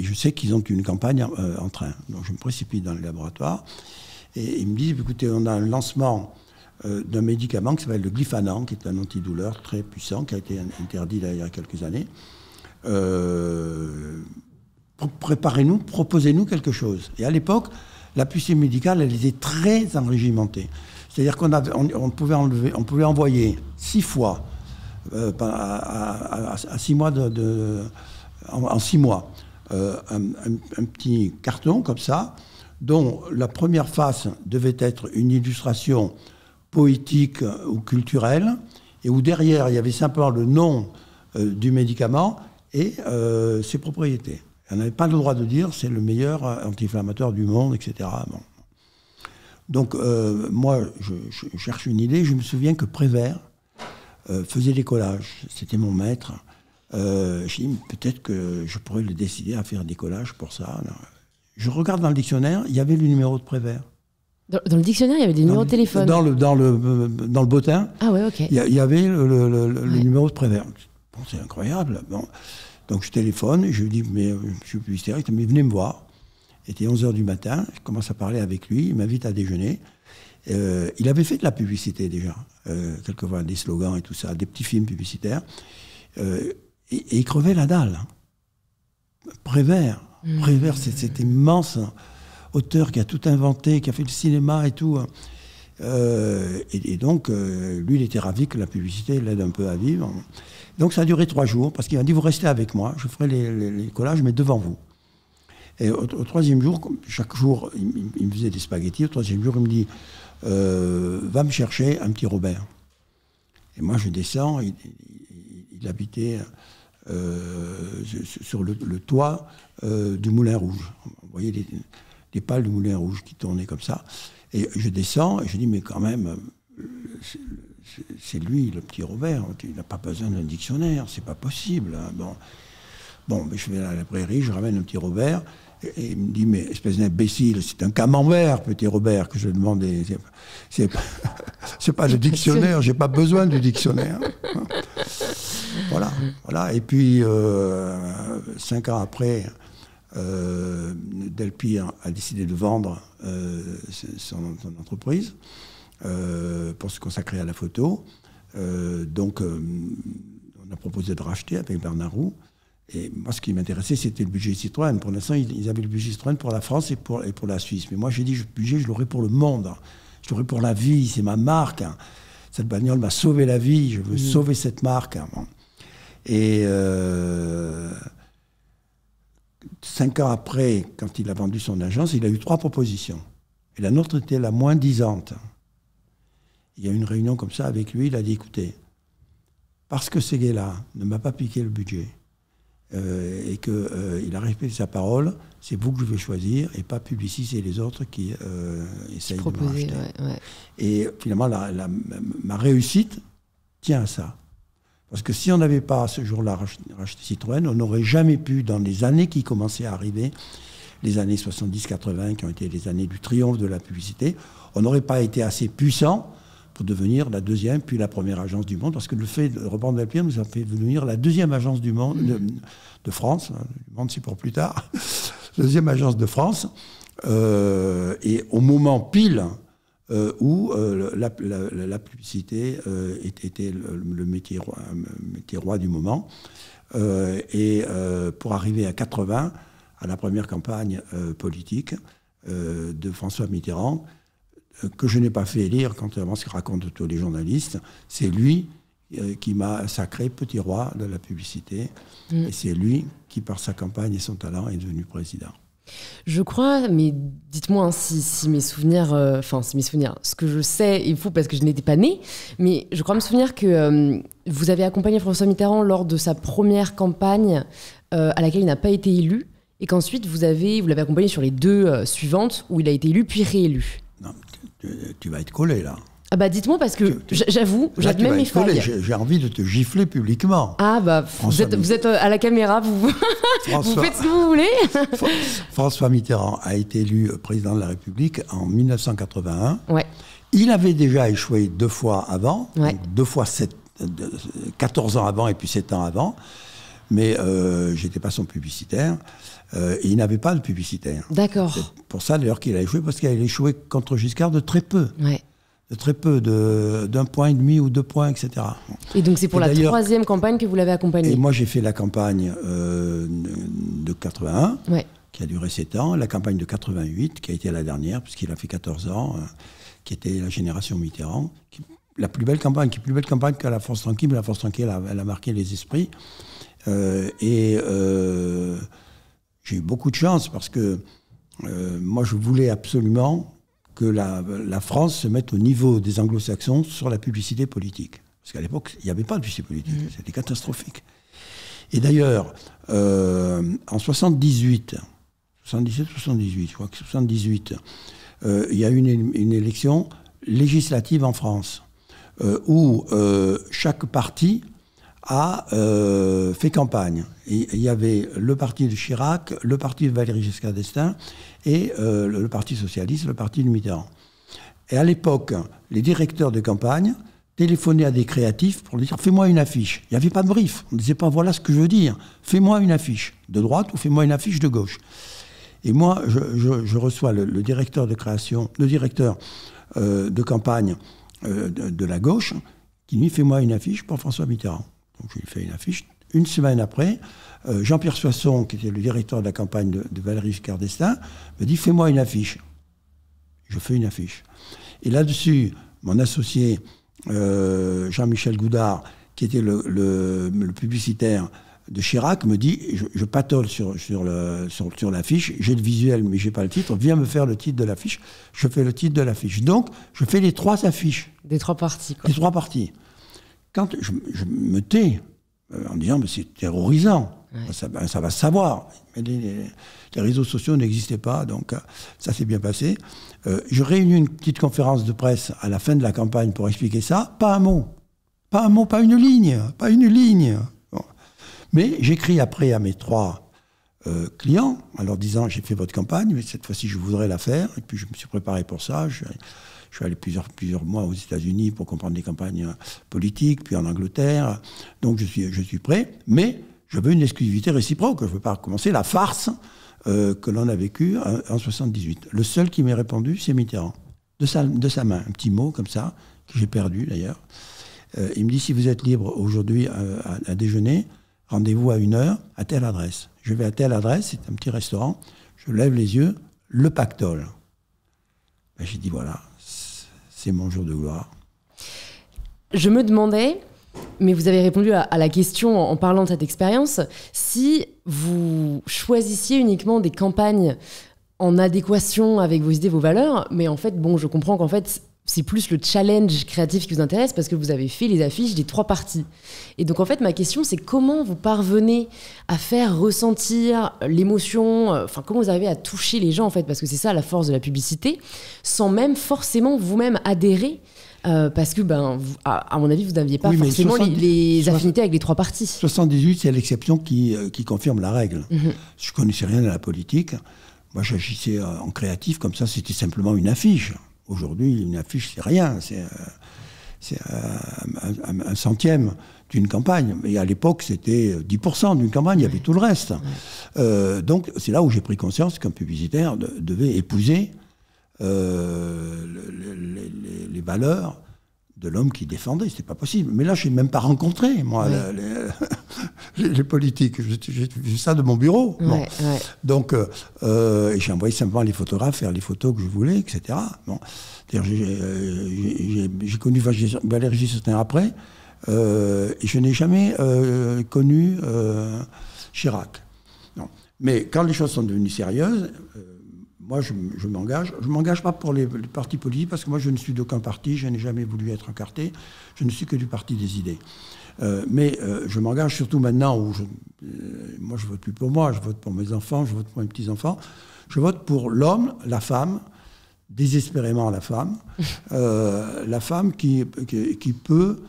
je sais qu'ils ont une campagne en train. Donc je me précipite dans le laboratoire, et il me dit, écoutez, on a un lancement d'un médicament qui s'appelle le Glyphanan, qui est un antidouleur très puissant, qui a été interdit il y a quelques années. Préparez-nous, proposez-nous quelque chose. Et à l'époque, la publicité médicale, elle était très enrégimentée. C'est-à-dire qu'on pouvait envoyer 6 fois, à 6 mois en 6 mois, un petit carton comme ça, dont la première face devait être une illustration poétique ou culturelle, et où derrière, il y avait simplement le nom du médicament et ses propriétés. On n'avait pas le droit de dire c'est le meilleur anti-inflammatoire du monde, etc. Bon. Donc, moi, je cherche une idée. Je me souviens que Prévert faisait des collages. C'était mon maître. Je dis, peut-être que je pourrais le décider à faire des collages pour ça. Alors, je regarde dans le dictionnaire, il y avait le numéro de Prévert. Dans le dictionnaire, il y avait des numéros de téléphone. Dans le bottin, ah ouais, ok. il y avait le numéro de Prévert. Bon, c'est incroyable. Bon. Donc je téléphone, je lui dis, mais je suis publicitaire, il dit, venez me voir. Il était 11h du matin, je commence à parler avec lui, il m'invite à déjeuner. Il avait fait de la publicité déjà, quelquefois des slogans et tout ça, des petits films publicitaires. Et il crevait la dalle. Prévert, cet immense auteur qui a tout inventé, qui a fait le cinéma et tout. Et donc, lui, il était ravi que la publicité l'aide un peu à vivre. Donc, ça a duré 3 jours, parce qu'il m'a dit, vous restez avec moi, je ferai les collages, mais devant vous. Et au 3e jour, chaque jour, il me faisait des spaghettis. Au 3e jour, il me dit, va me chercher un petit Robert. Et moi, je descends, il habitait sur le toit du Moulin Rouge. Vous voyez les pales du Moulin Rouge qui tournaient comme ça. Et je descends et je dis, mais quand même, c'est lui, le petit Robert. Il n'a pas besoin d'un dictionnaire, c'est pas possible. Hein. Bon, mais je vais à la prairie, je ramène un petit Robert. Et il me dit, mais espèce d'imbécile, c'est un camembert, petit Robert, que je demandais. C'est pas le dictionnaire, j'ai pas besoin du dictionnaire. Voilà. Et puis, 5 ans après, Delpire a décidé de vendre son entreprise pour se consacrer à la photo. Donc, on a proposé de racheter avec Bernard Roux. Et moi, ce qui m'intéressait, c'était le budget Citroën. Pour l'instant, ils avaient le budget Citroën pour la France et pour la Suisse. Mais moi, j'ai dit, le budget, je l'aurai pour le monde. Je l'aurai pour la vie, c'est ma marque. Cette bagnole m'a sauvé la vie, je veux sauver cette marque. Et 5 ans après, quand il a vendu son agence, il a eu 3 propositions. Et la nôtre était la moins disante. Il y a eu une réunion comme ça avec lui, il a dit, écoutez, parce que ces gars-là ne m'a pas piqué le budget, et qu'il a respecté sa parole, c'est vous que je vais choisir, et pas Publicis et les autres qui essayent de me racheter. Ouais. Et finalement, ma réussite tient à ça. Parce que si on n'avait pas, ce jour-là, racheté Citroën, on n'aurait jamais pu, dans les années qui commençaient à arriver, les années 70-80, qui ont été les années du triomphe de la publicité, on n'aurait pas été assez puissant pour devenir la 2e, puis la 1re agence du monde, parce que le fait de reprendre Delpire nous a fait devenir la 2e agence du monde, de France, du monde c'est pour plus tard, la 2e agence de France, et au moment pile où la publicité était le métier roi du moment, et pour arriver à 80, à la première campagne politique de François Mitterrand, que je n'ai pas fait élire, contrairement à ce que racontent tous les journalistes, c'est lui qui m'a sacré petit roi de la publicité, et c'est lui qui, par sa campagne et son talent, est devenu président. Je crois, mais dites-moi si mes souvenirs, ce que je sais est faux parce que je n'étais pas née, mais je crois me souvenir que vous avez accompagné François Mitterrand lors de sa première campagne à laquelle il n'a pas été élu, et qu'ensuite vous l'avez accompagné sur les 2 suivantes où il a été élu puis réélu. Non, tu vas être collé là. Ah bah dites-moi parce que j'avoue, j'admets mes failles. J'ai envie de te gifler publiquement. Ah bah vous êtes à la caméra, vous faites ce que vous voulez. François Mitterrand a été élu président de la République en 1981. Ouais. Il avait déjà échoué 2 fois avant, ouais. Donc 2 fois 14 ans avant et puis 7 ans avant. Mais j'étais pas son publicitaire. Et il n'avait pas de publicitaire. D'accord. C'est pour ça d'ailleurs qu'il a échoué, parce qu'il a échoué contre Giscard de très peu. Ouais. De très peu, d'1,5 point ou 2 points, etc. Et donc c'est pour la 3e campagne que vous l'avez accompagné. Et moi j'ai fait la campagne de 81, ouais. Qui a duré 7 ans, la campagne de 88, qui a été la dernière, puisqu'il a fait 14 ans, qui était la génération Mitterrand. La plus belle campagne que la France Tranquille, mais la France Tranquille, elle a marqué les esprits. J'ai eu beaucoup de chance parce que moi, je voulais absolument que la France se mette au niveau des anglo-saxons sur la publicité politique. Parce qu'à l'époque, il n'y avait pas de publicité politique. C'était catastrophique. Et d'ailleurs, en 77, je crois que 78, il y a eu une élection législative en France où chaque parti a fait campagne. Et il y avait le parti de Chirac, le parti de Valéry Giscard d'Estaing et le parti socialiste, le parti de Mitterrand. Et à l'époque, les directeurs de campagne téléphonaient à des créatifs pour leur dire « fais-moi une affiche ». Il n'y avait pas de brief. On ne disait pas « voilà ce que je veux dire, fais-moi une affiche de droite ou fais-moi une affiche de gauche ». Et moi, je reçois le directeur de création, le directeur de campagne de la gauche, qui lui fait moi une affiche pour François Mitterrand. Donc je lui fais une affiche. Une semaine après, Jean-Pierre Soisson, qui était le directeur de la campagne de Valéry Giscard d'Estaing, me dit fais-moi une affiche. Je fais une affiche. Et là-dessus, mon associé Jean-Michel Goudard, qui était le publicitaire de Chirac, me dit je patole sur l'affiche, j'ai le visuel mais j'ai pas le titre, viens me faire le titre de l'affiche. Je fais le titre de l'affiche. Donc je fais les 3 affiches. Des 3 parties, quoi. Les 3 parties. Quand je me tais en disant mais c'est terrorisant, ouais. Ça va se savoir. Mais les réseaux sociaux n'existaient pas, donc ça s'est bien passé. Je réunis une petite conférence de presse à la fin de la campagne pour expliquer ça. Pas un mot, pas une ligne. Mais j'écris après à mes 3 clients en leur disant j'ai fait votre campagne, mais cette fois-ci je voudrais la faire. Et puis je me suis préparé pour ça. Je suis allé plusieurs mois aux États-Unis pour comprendre les campagnes politiques, puis en Angleterre. Donc je suis prêt, mais je veux une exclusivité réciproque. Je ne veux pas recommencer la farce que l'on a vécue en 78. Le seul qui m'ait répondu, c'est Mitterrand. De sa main, un petit mot comme ça, que j'ai perdu d'ailleurs. Il me dit si vous êtes libre aujourd'hui à déjeuner, rendez-vous à 1h à telle adresse. Je vais à telle adresse, c'est un petit restaurant, je lève les yeux, le Pactole. Ben, j'ai dit voilà, c'est mon jour de gloire. Je me demandais, mais vous avez répondu à la question en parlant de cette expérience, si vous choisissiez uniquement des campagnes en adéquation avec vos idées, vos valeurs, mais en fait, bon, je comprends qu'en fait, c'est plus le challenge créatif qui vous intéresse parce que vous avez fait les affiches des 3 parties. Et donc en fait, ma question, c'est comment vous parvenez à faire ressentir l'émotion, enfin comment vous arrivez à toucher les gens en fait, parce que c'est ça la force de la publicité, sans même forcément vous-même adhérer, parce que à mon avis, vous n'aviez pas forcément les affinités avec les 3 parties. 78, c'est l'exception qui confirme la règle. Je ne connaissais rien à la politique. Moi, j'agissais en créatif, comme ça, c'était simplement une affiche. Aujourd'hui, une affiche, c'est rien. C'est un centième d'une campagne. Mais à l'époque, c'était 10% d'une campagne, il y avait tout le reste. Donc, c'est là où j'ai pris conscience qu'un publicitaire devait épouser les valeurs de l'homme qui défendait. C'était pas possible. Mais là, je n'ai même pas rencontré, moi, les politiques. J'ai vu ça de mon bureau. Ouais, bon. Ouais. Donc, j'ai envoyé simplement les photographes faire les photos que je voulais, etc. Bon. J'ai connu Valéry Giscard d'Estaing après, et je n'ai jamais connu Chirac. Non. Mais quand les choses sont devenues sérieuses, moi, je m'engage. Je ne m'engage pas pour les partis politiques, parce que moi, je ne suis d'aucun parti, je n'ai jamais voulu être encarté, je ne suis que du parti des idées. Mais je m'engage surtout maintenant où moi, je ne vote plus pour moi, je vote pour mes enfants, je vote pour mes petits-enfants. Je vote pour l'homme, la femme, désespérément la femme qui peut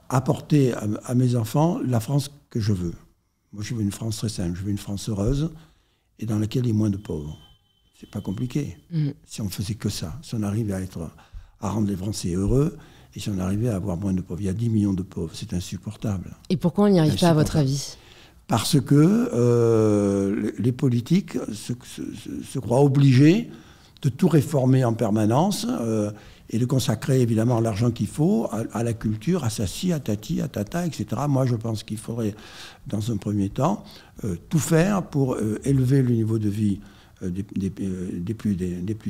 apporter à mes enfants la France que je veux. Moi, je veux une France très simple, je veux une France heureuse et dans laquelle il y ait moins de pauvres. C'est pas compliqué. Si on faisait que ça, si on arrivait à rendre les Français heureux, et si on arrivait à avoir moins de pauvres. Il y a 10 millions de pauvres, c'est insupportable. Et pourquoi on n'y arrive pas, à votre avis ? Parce que les politiques se croient obligés de tout réformer en permanence et de consacrer évidemment l'argent qu'il faut à la culture, à Sassi, à Tati, à Tata, etc. Moi, je pense qu'il faudrait, dans un premier temps, tout faire pour élever le niveau de vie des plus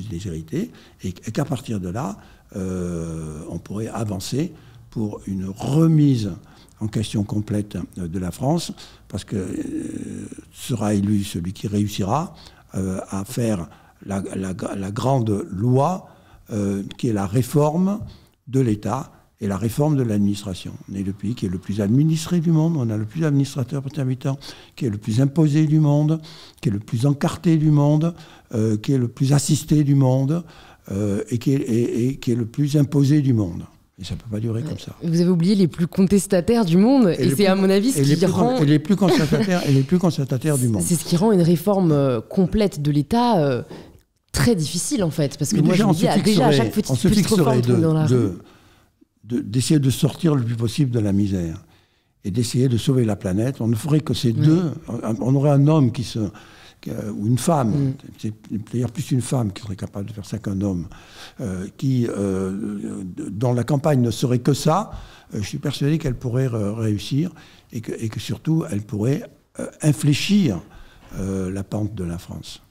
déshérités, et qu'à partir de là, on pourrait avancer pour une remise en question complète de la France, parce que sera élu celui qui réussira à faire la grande loi qui est la réforme de l'État et la réforme de l'administration. On est le pays qui est le plus administré du monde, on a le plus d'administrateurs intermittents, qui est le plus imposé du monde, qui est le plus encarté du monde, qui est le plus assisté du monde, et qui est le plus imposé du monde. Et ça ne peut pas durer comme ça. Vous avez oublié les plus contestataires du monde, et c'est à mon avis ce qui rend... Et les plus contestataires du monde. C'est ce qui rend une réforme complète de l'État très difficile en fait, parce que mais moi déjà, je me dis, déjà à chaque petite fois on tombe dans la rue. D'essayer de sortir le plus possible de la misère et d'essayer de sauver la planète. On ne ferait que ces deux. On aurait un homme ou une femme, c'est d'ailleurs plus une femme qui serait capable de faire ça qu'un homme, dont la campagne ne serait que ça. Je suis persuadé qu'elle pourrait réussir et que surtout elle pourrait infléchir la pente de la France.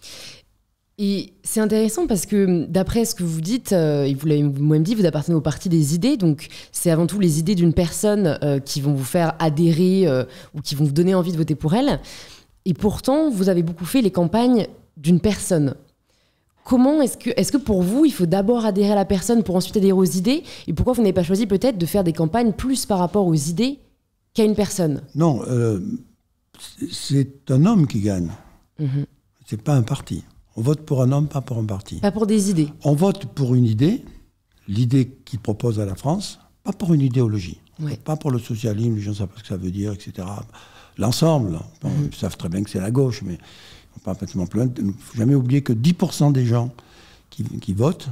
Et c'est intéressant parce que d'après ce que vous dites, et vous l'avez vous-même dit, vous appartenez au parti des idées, donc c'est avant tout les idées d'une personne qui vont vous faire adhérer ou qui vont vous donner envie de voter pour elle. Et pourtant, vous avez beaucoup fait les campagnes d'une personne. Comment est-ce que pour vous, il faut d'abord adhérer à la personne pour ensuite adhérer aux idées? Et pourquoi vous n'avez pas choisi peut-être de faire des campagnes plus par rapport aux idées qu'à une personne? Non, c'est un homme qui gagne. C'est pas un parti. On vote pour un homme, pas pour un parti. Pas pour des idées. On vote pour une idée, l'idée qu'il propose à la France, pas pour une idéologie. Pas pour le socialisme, les gens ne savent pas ce que ça veut dire, etc. L'ensemble, ils savent très bien que c'est la gauche, mais on ne peut pas plus loin. Il ne faut jamais oublier que 10% des gens qui votent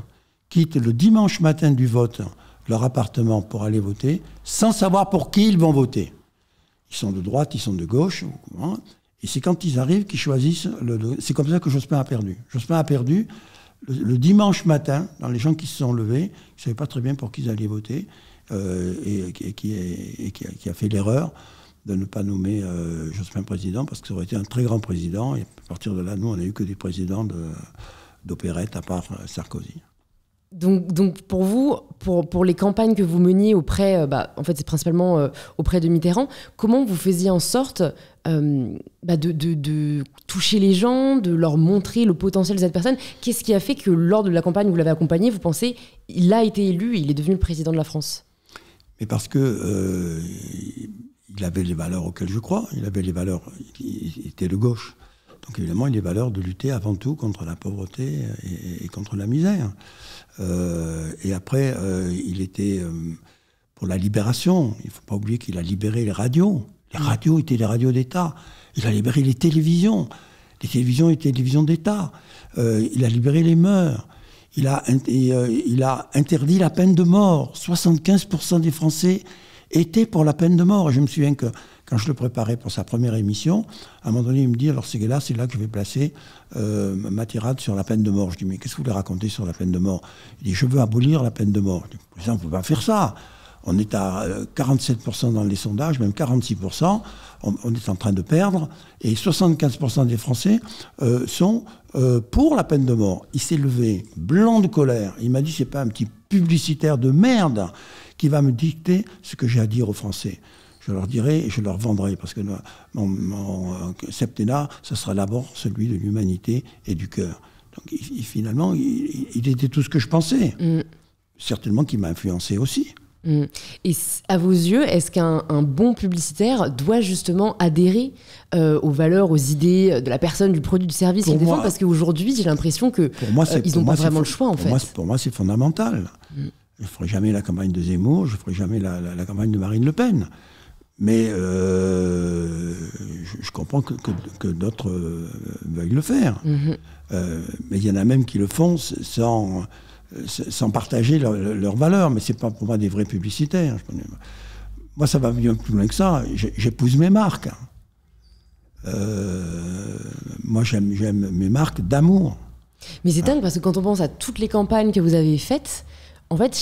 quittent le dimanche matin du vote leur appartement pour aller voter, sans savoir pour qui ils vont voter. Ils sont de droite, ils sont de gauche, et c'est quand ils arrivent qu'ils choisissent. C'est comme ça que Jospin a perdu. Jospin a perdu le dimanche matin, dans les gens qui se sont levés, ils ne savaient pas très bien pour qui ils allaient voter, et qui a fait l'erreur de ne pas nommer Jospin président, parce que ça aurait été un très grand président, et à partir de là, nous, on n'a eu que des présidents d'opérette, à part Sarkozy. Donc pour vous, pour les campagnes que vous meniez auprès, en fait c'est principalement auprès de Mitterrand, comment vous faisiez en sorte de toucher les gens, de leur montrer le potentiel de cette personne? Qu'est-ce qui a fait que lors de la campagne où vous l'avez accompagné, vous pensez il a été élu et il est devenu le président de la France? Mais parce que il avait les valeurs auxquelles je crois, il était de gauche. Donc évidemment, il a les valeurs de lutter avant tout contre la pauvreté et contre la misère. Et après, il était pour la libération. Il ne faut pas oublier qu'il a libéré les radios. Les radios étaient des radios d'État. Il a libéré les télévisions. Les télévisions étaient des télévisions d'État. Il a libéré les mœurs. Il a interdit la peine de mort. 75% des Français étaient pour la peine de mort. Et je me souviens que quand je le préparais pour sa première émission, à un moment donné, il me dit, alors c'est là que je vais placer ma tirade sur la peine de mort. Je dis, mais qu'est-ce que vous voulez raconter sur la peine de mort? Il dit, je veux abolir la peine de mort. Je dis, on ne peut pas faire ça. On est à 47% dans les sondages, même 46%. On est en train de perdre. Et 75% des Français sont pour la peine de mort. Il s'est levé, blanc de colère. Il m'a dit, c'est pas un petit publicitaire de merde qui va me dicter ce que j'ai à dire aux Français. Je leur dirai et je leur vendrai, parce que mon septennat, ce sera d'abord celui de l'humanité et du cœur. Donc finalement, il était tout ce que je pensais. Certainement qu'il m'a influencé aussi. Et à vos yeux, est-ce qu'un bon publicitaire doit justement adhérer aux valeurs, aux idées de la personne, du produit, du service qu'il défend? Parce qu'aujourd'hui, j'ai l'impression qu'ils n'ont pas vraiment le choix, en fait. Pour moi, c'est fondamental. Je ne ferai jamais la campagne de Zemmour, je ne ferai jamais la campagne de Marine Le Pen. Mais je comprends que d'autres veuillent le faire. Mais il y en a même qui le font sans partager leurs valeurs. Mais ce n'est pas pour moi des vrais publicitaires. Moi, ça va bien plus loin que ça. J'épouse mes marques. Moi, j'aime mes marques d'amour. Mais c'est dingue parce que quand on pense à toutes les campagnes que vous avez faites, en fait,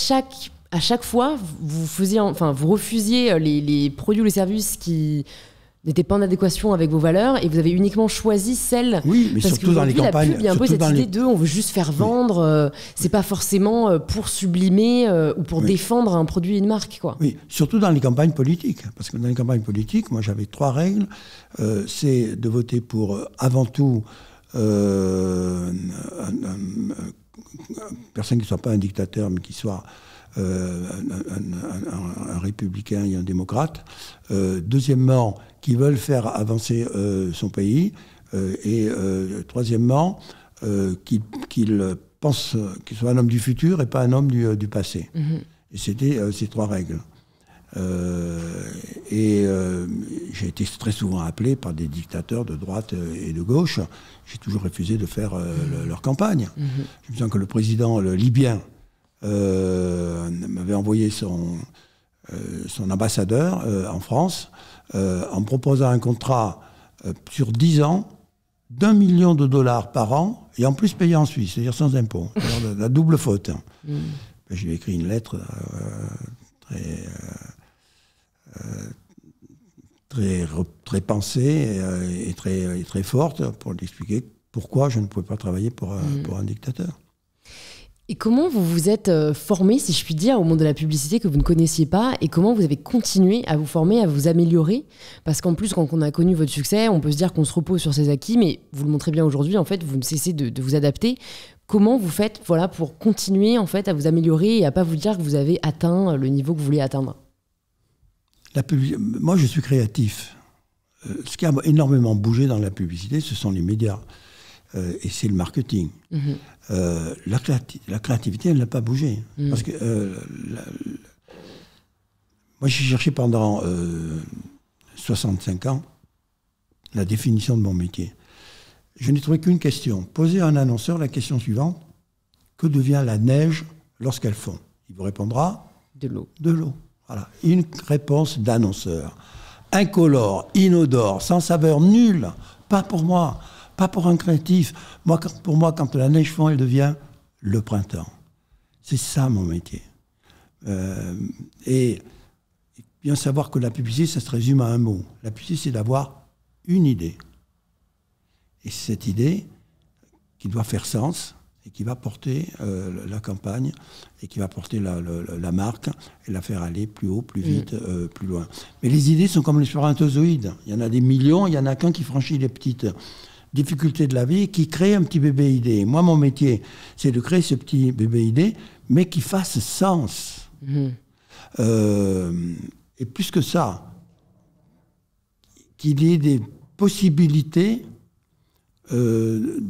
à chaque fois, vous refusiez les produits ou les services qui n'étaient pas en adéquation avec vos valeurs et vous avez uniquement choisi celles... Oui, mais parce surtout dans les campagnes... La pub, il y a un peu cette idée on veut juste faire vendre, c'est pas forcément pour sublimer ou pour défendre un produit et une marque, quoi. Oui, surtout dans les campagnes politiques. Parce que dans les campagnes politiques, moi j'avais 3 règles. C'est de voter pour, avant tout, personne qui ne soit pas un dictateur, mais qui soit un républicain et un démocrate. Deuxièmement, qui veulent faire avancer son pays. Et troisièmement, qu'il soit un homme du futur et pas un homme du passé. Et c'était ces 3 règles. J'ai été très souvent appelé par des dictateurs de droite et de gauche. J'ai toujours refusé de faire leur campagne. Je me souviens que le président libyen m'avait envoyé son ambassadeur en France en me proposant un contrat sur 10 ans d'1 million de dollars par an et en plus payé en Suisse, c'est-à-dire sans impôt. Alors, la double faute. Je lui ai écrit une lettre très pensée et très forte pour lui expliquer pourquoi je ne pouvais pas travailler pour un dictateur. Et comment vous vous êtes formé, si je puis dire, au monde de la publicité que vous ne connaissiez pas, et comment vous avez continué à vous former, à vous améliorer? Parce qu'en plus, quand on a connu votre succès, on peut se dire qu'on se repose sur ses acquis, mais vous le montrez bien aujourd'hui, en fait, vous ne cessez de vous adapter. Comment vous faites pour continuer en fait, à vous améliorer et à ne pas vous dire que vous avez atteint le niveau que vous voulez atteindre? Moi, je suis créatif. Ce qui a énormément bougé dans la publicité, ce sont les médias. Et c'est le marketing. La créativité, elle n'a pas bougé. Parce que moi, j'ai cherché pendant 65 ans la définition de mon métier. Je n'ai trouvé qu'une question. Posez à un annonceur la question suivante. Que devient la neige lorsqu'elle fond? Il vous répondra de l'eau. De l'eau. Voilà. Une réponse d'annonceur. Incolore, inodore, sans saveur, nulle. Pas pour moi. Pas pour un créatif. Pour moi, quand la neige fond, elle devient le printemps. C'est ça mon métier. Et bien savoir que la publicité, ça se résume à un mot. La publicité, c'est d'avoir une idée. Et c'est cette idée qui doit faire sens et qui va porter la campagne et qui va porter la marque et la faire aller plus haut, plus vite, plus loin. Mais les idées sont comme les spermatozoïdes. Il y en a des millions, il n'y en a qu'un qui franchit les petites difficultés de la vie, qui crée un petit bébé idée. Moi, mon métier, c'est de créer ce petit bébé idée, mais qui fasse sens. Et plus que ça, qu'il y ait des possibilités de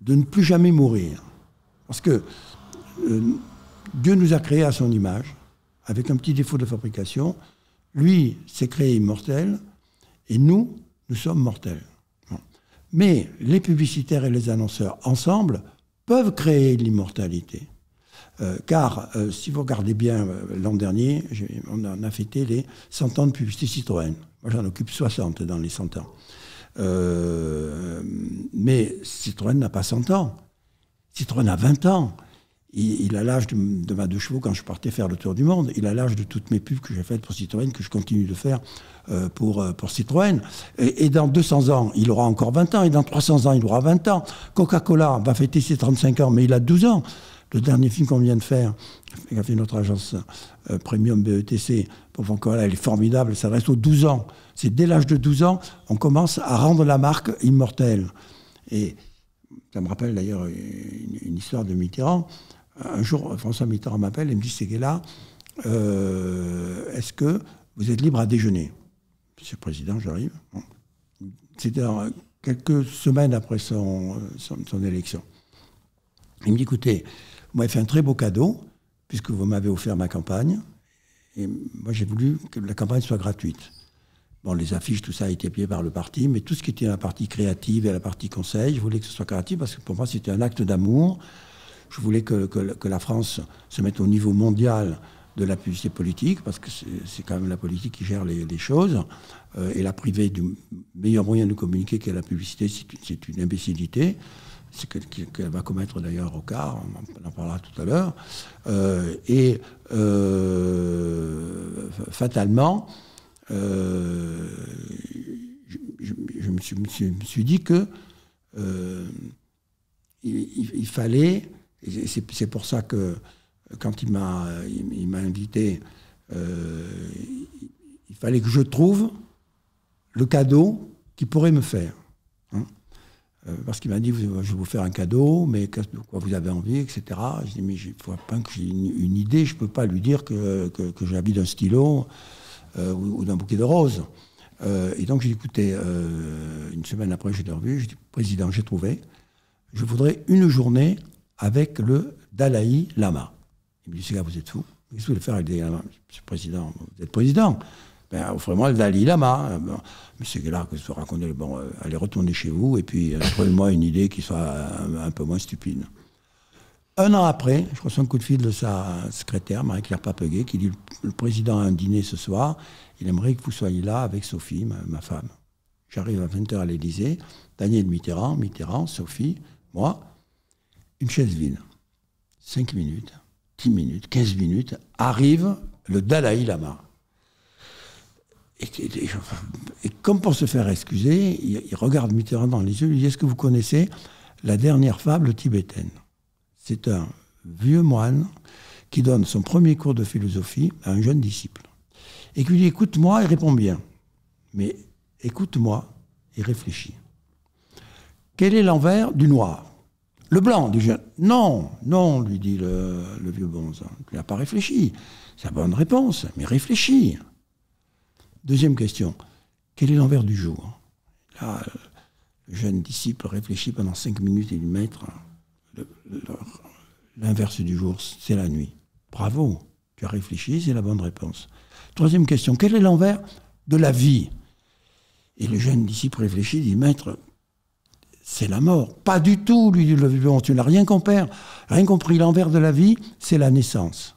ne plus jamais mourir. Parce que Dieu nous a créés à son image, avec un petit défaut de fabrication. Lui s'est créé immortel, et nous sommes mortels. Mais les publicitaires et les annonceurs, ensemble, peuvent créer l'immortalité. Car, si vous regardez bien, l'an dernier, on a fêté les 100 ans de publicité Citroën. Moi, j'en occupe 60 dans les 100 ans. Mais Citroën n'a pas 100 ans. Citroën a 20 ans. Il a l'âge de ma 2 chevaux quand je partais faire le tour du monde. Il a l'âge de toutes mes pubs que j'ai faites pour Citroën, que je continue de faire pour Citroën. Et dans 200 ans, il aura encore 20 ans. Et dans 300 ans, il aura 20 ans. Coca-Cola va fêter ses 35 ans, mais il a 12 ans. Le dernier film qu'on vient de faire, qu'a fait notre agence Premium BETC pour Coca-Cola, elle est formidable, ça reste aux 12 ans. C'est dès l'âge de 12 ans, on commence à rendre la marque immortelle. Et ça me rappelle d'ailleurs une histoire de Mitterrand. Un jour, François Mitterrand m'appelle et me dit, Séguéla, est-ce que vous êtes libre à déjeuner? Monsieur le Président, j'arrive. Bon. C'était quelques semaines après son élection. Il me dit, écoutez, vous m'avez fait un très beau cadeau, puisque vous m'avez offert ma campagne, et moi j'ai voulu que la campagne soit gratuite. Bon, les affiches, tout ça a été payé par le parti, mais tout ce qui était la partie créative et la partie conseil, je voulais que ce soit gratuit, parce que pour moi c'était un acte d'amour. Je voulais que la France se mette au niveau mondial de la publicité politique, parce que c'est quand même la politique qui gère les choses, et la priver du meilleur moyen de communiquer qu'est la publicité, c'est une imbécilité. C'est qu'elle va commettre d'ailleurs au quart, on en parlera tout à l'heure. Fatalement, je me suis dit que il fallait, et c'est pour ça que quand il m'a invité, il fallait que je trouve le cadeau qu'il pourrait me faire. Hein. Parce qu'il m'a dit, je vais vous faire un cadeau, mais de quoi vous avez envie, etc. Je dis, mais il faut pas que j'ai une idée, je ne peux pas lui dire que j'ai envie d'un stylo ou d'un bouquet de roses. Et donc j'ai dit, écoutez, une semaine après, je l'ai revu, je dis, Président, j'ai trouvé, je voudrais une journée avec le Dalai Lama. Il me dit, c'est là, vous êtes fou. Qu'est-ce que vous voulez faire avec des Dalai Lama? Monsieur le Président, vous êtes président. Ben, offrez-moi le Dalai Lama. Bon, monsieur Guélard, que je vous raconte, bon, allez retourner chez vous et puis trouvez-moi une idée qui soit un peu moins stupide. Un an après, je reçois un coup de fil de sa secrétaire, Marie-Claire Papeguet, qui dit « Le président a un dîner ce soir, il aimerait que vous soyez là avec Sophie, ma femme. » J'arrive à 20h à l'Élysée, Daniel Mitterrand, Sophie, moi, une chaise vide. 5 minutes, 10 minutes, 15 minutes, arrive le Dalai Lama. Et comme pour se faire excuser, il regarde Mitterrand dans les yeux, il lui dit « Est-ce que vous connaissez la dernière fable tibétaine ?» C'est un vieux moine qui donne son premier cours de philosophie à un jeune disciple. Et qui lui dit « Écoute-moi et réponds bien. Mais écoute-moi et réfléchis. Quel est l'envers du noir ? Le blanc, dit jeune. Non, non, lui dit le vieux bonze. Il n'a pas réfléchi. C'est la bonne réponse, mais réfléchis. Deuxième question. Quel est l'envers du jour ? Là, le jeune disciple réfléchit pendant 5 minutes et lui maître. L'inverse du jour, c'est la nuit. Bravo, tu as réfléchi, c'est la bonne réponse. Troisième question, quel est l'envers de la vie ? Et le jeune disciple réfléchit, dit, maître, c'est la mort. Pas du tout, lui dit le vieux bonze, tu n'as rien compris. L'envers de la vie, c'est la naissance.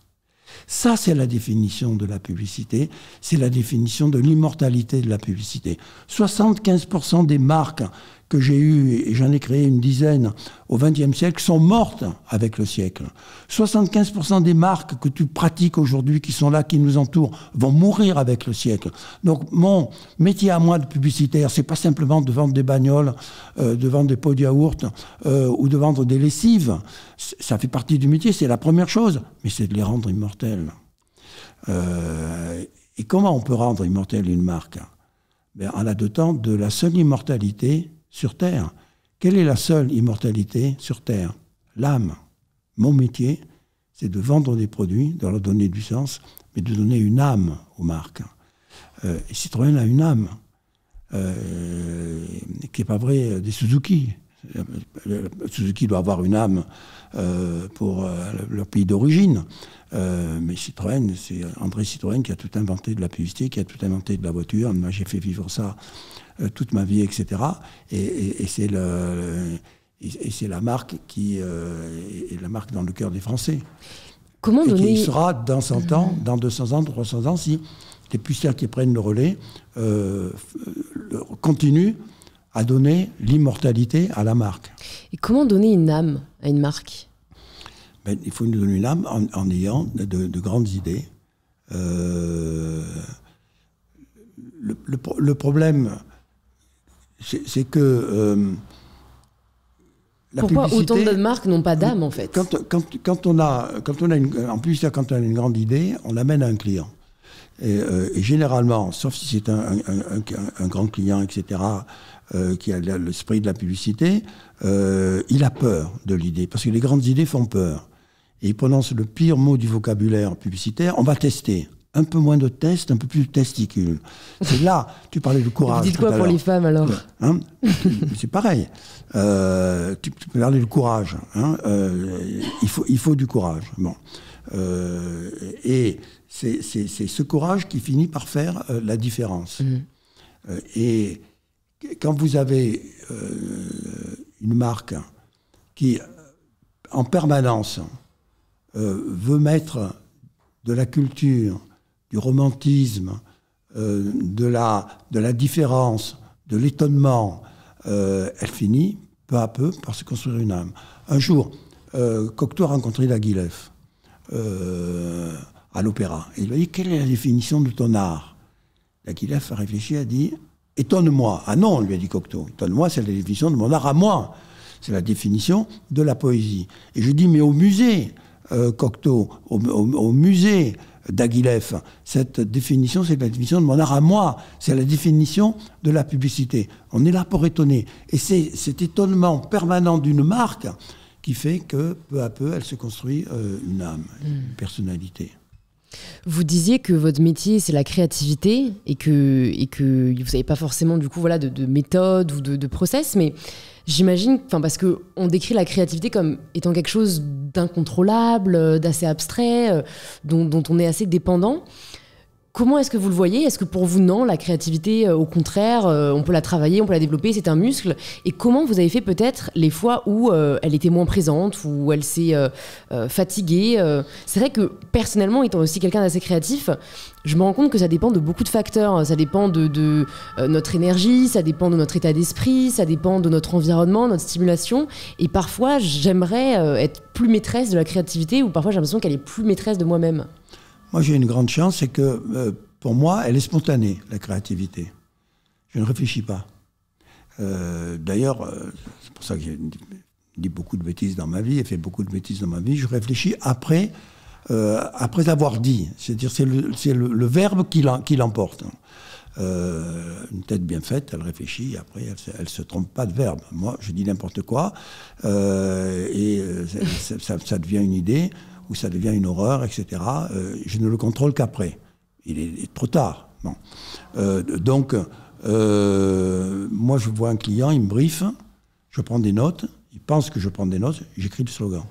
Ça, c'est la définition de la publicité, c'est la définition de l'immortalité de la publicité. 75% des marques que j'ai eues, et j'en ai créé une dizaine au XXe siècle, sont mortes avec le siècle. 75% des marques que tu pratiques aujourd'hui, qui sont là, qui nous entourent, vont mourir avec le siècle. Donc mon métier à moi de publicitaire, c'est pas simplement de vendre des bagnoles, de vendre des pots de yaourt ou de vendre des lessives. Ça fait partie du métier, c'est la première chose, mais c'est de les rendre immortelles. Et comment on peut rendre immortelle une marque ? Ben, en la dotant de la seule immortalité sur Terre. Quelle est la seule immortalité sur Terre ? L'âme. Mon métier, c'est de vendre des produits, de leur donner du sens, mais de donner une âme aux marques. Et Citroën a une âme, qui n'est pas vrai des Suzuki. Suzuki doit avoir une âme pour leur pays d'origine. Mais Citroën, c'est André Citroën qui a tout inventé de la publicité, qui a tout inventé de la voiture. Moi, j'ai fait vivre ça toute ma vie, etc. Et c'est la marque qui est la marque dans le cœur des Français. Comment donner... Et qui sera dans 100 ans, dans 200 ans, 300 ans, si les publicitaires qui prennent le relais continuent à donner l'immortalité à la marque. Et comment donner une âme à une marque ? Ben, il faut lui donner une âme en ayant de grandes idées. Le problème, c'est que la pourquoi publicité, autant de marques n'ont pas d'âme, en fait ? Quand on a une grande idée, on l'amène à un client. Et généralement, sauf si c'est un grand client, etc., qui a l'esprit de la publicité, il a peur de l'idée, parce que les grandes idées font peur. Et il prononce le pire mot du vocabulaire publicitaire, on va tester. Un peu moins de tests, un peu plus de testicules. C'est là, tu parlais de courage. Vous dites quoi pour les femmes, alors ? C'est pareil. Tu peux parler de courage. Il faut du courage. Bon. Et c'est ce courage qui finit par faire la différence. Et quand vous avez une marque qui, en permanence, veut mettre de la culture, du romantisme, de la différence, de l'étonnement, elle finit peu à peu par se construire une âme. Un jour, Cocteau a rencontré Diaghilev à l'opéra. Et il lui a dit, quelle est la définition de ton art ? Diaghilev a réfléchi, a dit, étonne-moi. Ah non, lui a dit Cocteau, étonne-moi, c'est la définition de mon art à moi. C'est la définition de la poésie. Et je dis, mais au musée, Cocteau, au musée Diaghilev, cette définition, c'est la définition de mon art à moi. C'est la définition de la publicité. On est là pour étonner. Et c'est cet étonnement permanent d'une marque qui fait que, peu à peu, elle se construit une âme, une personnalité. Vous disiez que votre métier, c'est la créativité et que vous n'avez pas forcément du coup, voilà, de méthode ou de process, mais j'imagine, parce qu'on décrit la créativité comme étant quelque chose d'incontrôlable, d'assez abstrait, dont on est assez dépendant. Comment est-ce que vous le voyez ? Est-ce que pour vous, non, la créativité, au contraire, on peut la travailler, on peut la développer, c'est un muscle ? Et comment vous avez fait peut-être les fois où elle était moins présente, où elle s'est fatiguée C'est vrai que personnellement, étant aussi quelqu'un d'assez créatif, je me rends compte que ça dépend de beaucoup de facteurs. Ça dépend de notre énergie, ça dépend de notre état d'esprit, ça dépend de notre environnement, notre stimulation. Et parfois, j'aimerais être plus maîtresse de la créativité, ou parfois j'ai l'impression qu'elle est plus maîtresse de moi-même. Moi, j'ai une grande chance, c'est que pour moi, elle est spontanée, la créativité. Je ne réfléchis pas. D'ailleurs, c'est pour ça que j'ai dit beaucoup de bêtises dans ma vie, et fait beaucoup de bêtises dans ma vie. Je réfléchis après avoir dit. C'est-à-dire, c'est le verbe qui l'emporte. Une tête bien faite, elle réfléchit, après, elle ne se trompe pas de verbe. Moi, je dis n'importe quoi, et ça devient une idée, où ça devient une horreur, etc. Je ne le contrôle qu'après. Il est trop tard. Bon. Donc, moi, je vois un client, il me briefe, je prends des notes, il pense que je prends des notes, j'écris le slogan.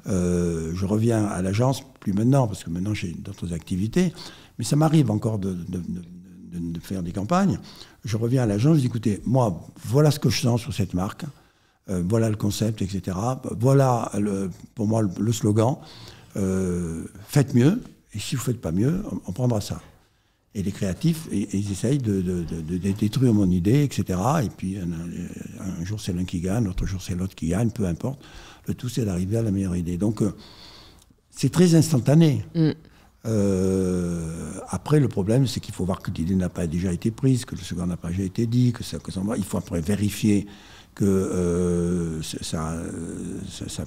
Je reviens à l'agence, plus maintenant, parce que maintenant j'ai d'autres activités, mais ça m'arrive encore de faire des campagnes. Je reviens à l'agence, je dis, écoutez, moi, voilà ce que je sens sur cette marque. Voilà le concept, etc. Voilà, pour moi, le slogan. Faites mieux, et si vous ne faites pas mieux, on prendra ça. Et les créatifs, ils essayent de détruire mon idée, etc. Et puis, un jour, c'est l'un qui gagne, l'autre jour, c'est l'autre qui gagne, peu importe. Le tout, c'est d'arriver à la meilleure idée. Donc, c'est très instantané. Après, le problème, c'est qu'il faut voir que l'idée n'a pas déjà été prise, que le slogan n'a pas déjà été dit, il faut après vérifier que ça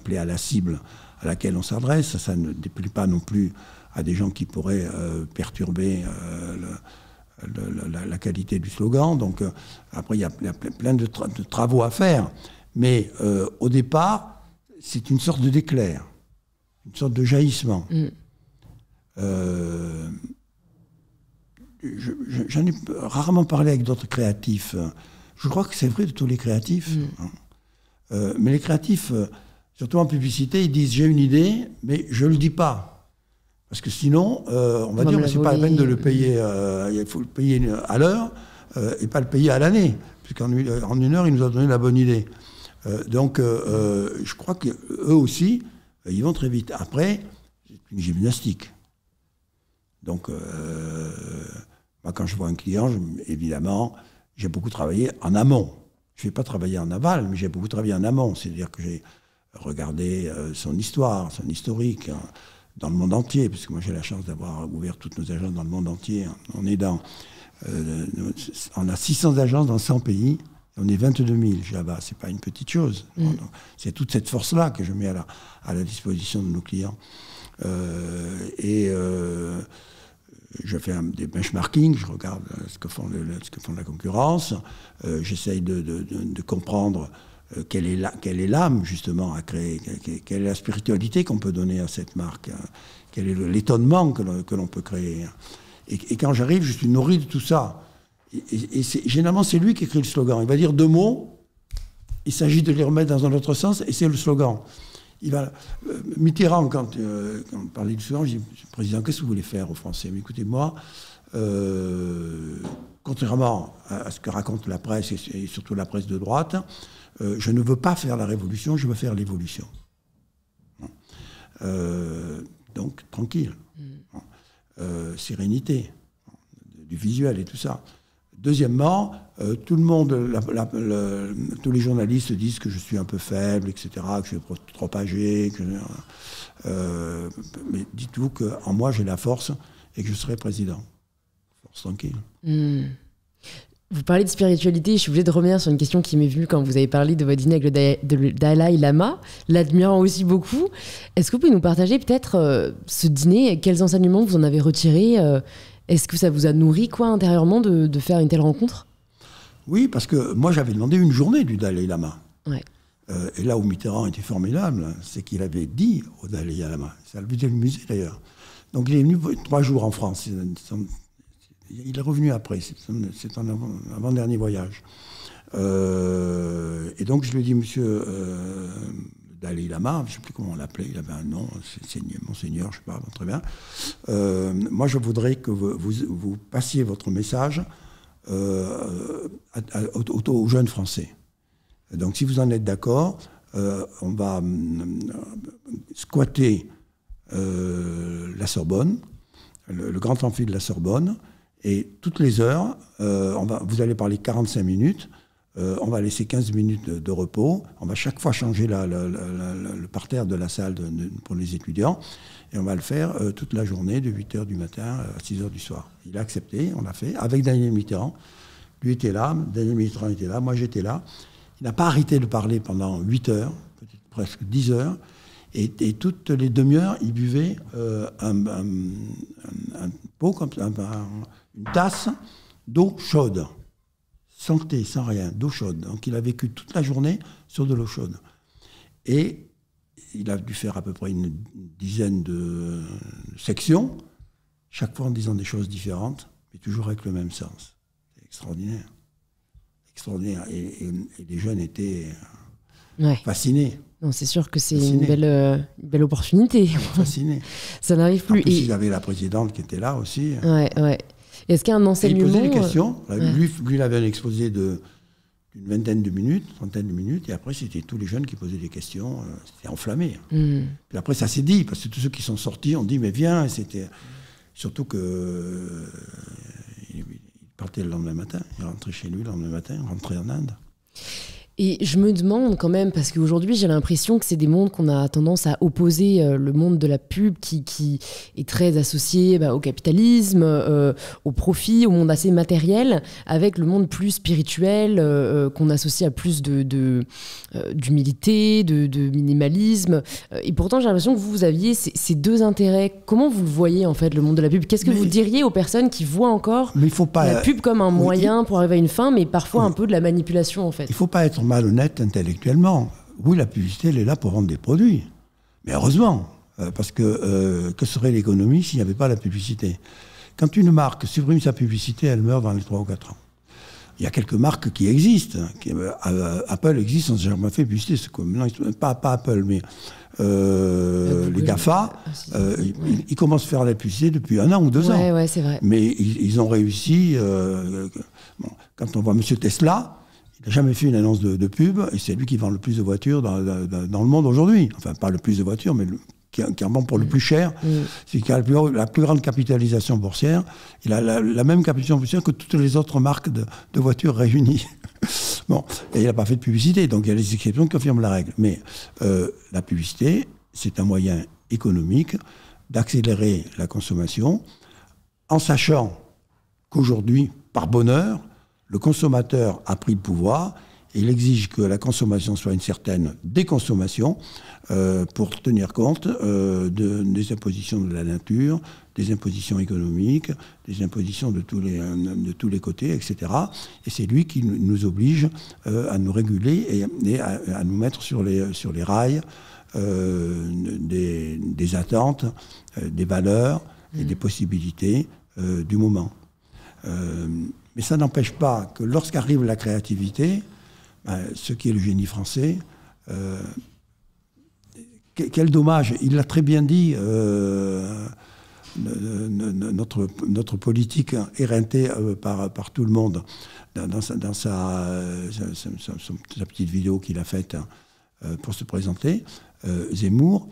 plaît à la cible à laquelle on s'adresse, ça ne déplaît pas non plus à des gens qui pourraient perturber la qualité du slogan. Donc après, il y a plein de travaux à faire. Mais au départ, c'est une sorte d'éclair, une sorte de jaillissement. J'en ai rarement parlé avec d'autres créatifs. Je crois que c'est vrai de tous les créatifs. Mais les créatifs, surtout en publicité, ils disent « j'ai une idée, mais je ne le dis pas ». Parce que sinon, on va dire que ce n'est pas la peine de le payer. Il faut le payer à l'heure et pas le payer à l'année. Puisqu'en une heure, il nous a donné la bonne idée. Donc, je crois qu'eux aussi, ils vont très vite. Après, c'est une gymnastique. Donc, moi, quand je vois un client, évidemment, j'ai beaucoup travaillé en amont. Je ne vais pas travailler en aval, mais j'ai beaucoup travaillé en amont. C'est-à-dire que j'ai regardé son histoire, son historique, dans le monde entier, parce que moi j'ai la chance d'avoir ouvert toutes nos agences dans le monde entier. On a 600 agences dans 100 pays, et on est 22 000 Java. Ce n'est pas une petite chose. C'est toute cette force-là que je mets à la disposition de nos clients. Je fais des benchmarking, je regarde ce que font la concurrence, j'essaye de comprendre quelle est l'âme justement à créer, quelle est la spiritualité qu'on peut donner à cette marque, quel est l'étonnement que l'on peut créer. Et quand j'arrive, je suis nourri de tout ça. Et généralement, c'est lui qui écrit le slogan. Il va dire 2 mots, il s'agit de les remettre dans un autre sens, et c'est le slogan. Mitterrand, quand on parlait du slogan, je dis, Président, qu'est-ce que vous voulez faire aux Français? Mais écoutez, moi, contrairement à ce que raconte la presse, et surtout la presse de droite, je ne veux pas faire la révolution, je veux faire l'évolution. Donc, tranquille. Sérénité, du visuel et tout ça. Deuxièmement, tout le monde, tous les journalistes disent que je suis un peu faible, etc., que je suis trop âgé. Mais dites-vous qu'en moi, j'ai la force et que je serai président. Force tranquille. Vous parlez de spiritualité, je suis obligée de revenir sur une question qui m'est venue quand vous avez parlé de votre dîner avec le Dalai Lama, l'admirant aussi beaucoup. Est-ce que vous pouvez nous partager peut-être ce dîner, quels enseignements vous en avez retirés? Est-ce que ça vous a nourri intérieurement de faire une telle rencontre? Oui, parce que moi j'avais demandé une journée du Dalai Lama. Ouais. Et là où Mitterrand était formidable, c'est qu'il avait dit au Dalai Lama, ça le visait le musée d'ailleurs. Donc il est venu 3 jours en France. Il est revenu après, c'est un avant-dernier voyage. Et donc je lui ai dit, monsieur Dalai Lama, je ne sais plus comment on l'appelait, il avait un nom, c'est Monseigneur, je ne sais pas, très bien. Moi je voudrais que vous passiez votre message aux jeunes Français. Donc si vous en êtes d'accord, on va squatter la Sorbonne, le grand amphi de la Sorbonne, et toutes les heures, vous allez parler 45 minutes, on va laisser 15 minutes de repos, on va chaque fois changer le parterre de la salle pour les étudiants, et on va le faire toute la journée, de 8h du matin à 6h du soir. Il a accepté, on l'a fait, avec Daniel Mitterrand. Lui était là, Daniel Mitterrand était là, moi j'étais là. Il n'a pas arrêté de parler pendant 8 heures, peut-être presque 10 heures, et toutes les demi-heures, il buvait un pot, comme ça, une tasse d'eau chaude, sans thé, sans rien, d'eau chaude. Donc il a vécu toute la journée sur de l'eau chaude. Et il a dû faire à peu près une dizaine de sections, chaque fois en disant des choses différentes, mais toujours avec le même sens. C'est extraordinaire. Extraordinaire. Et les jeunes étaient fascinés. Non, c'est sûr que c'est une belle opportunité. Fascinés. Ça n'arrive plus. En plus, il y avait la présidente qui était là aussi. Ouais. Est-ce qu'il y a un enseignement... Et il posait des questions. Lui, il avait un exposé d'une vingtaine de minutes, trentaine de minutes, et après, c'était tous les jeunes qui posaient des questions. C'était enflammé. Puis après, ça s'est dit, parce que tous ceux qui sont sortis ont dit, mais viens, et c'était... Surtout que... il partait le lendemain matin, il rentrait chez lui le lendemain matin, il rentrait en Inde. Et je me demande quand même, parce qu'aujourd'hui j'ai l'impression que c'est des mondes qu'on a tendance à opposer, le monde de la pub qui est très associé au capitalisme, au profit, au monde assez matériel, avec le monde plus spirituel qu'on associe à plus d'humilité, de minimalisme. Et pourtant j'ai l'impression que vous aviez ces deux intérêts. Comment vous le voyez en fait, le monde de la pub? Qu'est-ce que vous diriez aux personnes qui voient encore la pub comme un moyen pour arriver à une fin, mais parfois un peu de la manipulation en fait? Il ne faut pas être malhonnête intellectuellement. Oui, la publicité, elle est là pour vendre des produits. Mais heureusement, parce que serait l'économie s'il n'y avait pas la publicité? Quand une marque supprime sa publicité, elle meurt dans les 3 ou 4 ans. Il y a quelques marques qui existent. Apple existe sans jamais fait publicité. Pas Apple, mais les GAFA, ils commencent à faire la publicité depuis 1 an ou 2 ans. Ouais, c'est vrai. Mais ils ont réussi. Quand on voit M. Tesla, il n'a jamais fait une annonce de pub, et c'est lui qui vend le plus de voitures dans le monde aujourd'hui. Enfin, pas le plus de voitures, mais qui en vend pour le plus cher. C'est qu'il a la plus grande capitalisation boursière. Il a la même capitalisation boursière que toutes les autres marques de voitures réunies. Bon, et il n'a pas fait de publicité, donc il y a les exceptions qui confirment la règle. Mais la publicité, c'est un moyen économique d'accélérer la consommation, en sachant qu'aujourd'hui, par bonheur, le consommateur a pris le pouvoir et il exige que la consommation soit une certaine déconsommation pour tenir compte des impositions de la nature, des impositions économiques, des impositions de tous les côtés, etc. Et c'est lui qui nous oblige à nous réguler et à nous mettre sur les rails des attentes, des valeurs et des possibilités du moment. Mais ça n'empêche pas que lorsqu'arrive la créativité, ce qui est le génie français, quel dommage, il l'a très bien dit, notre politique éreintée par tout le monde, dans sa petite vidéo qu'il a faite pour se présenter, Zemmour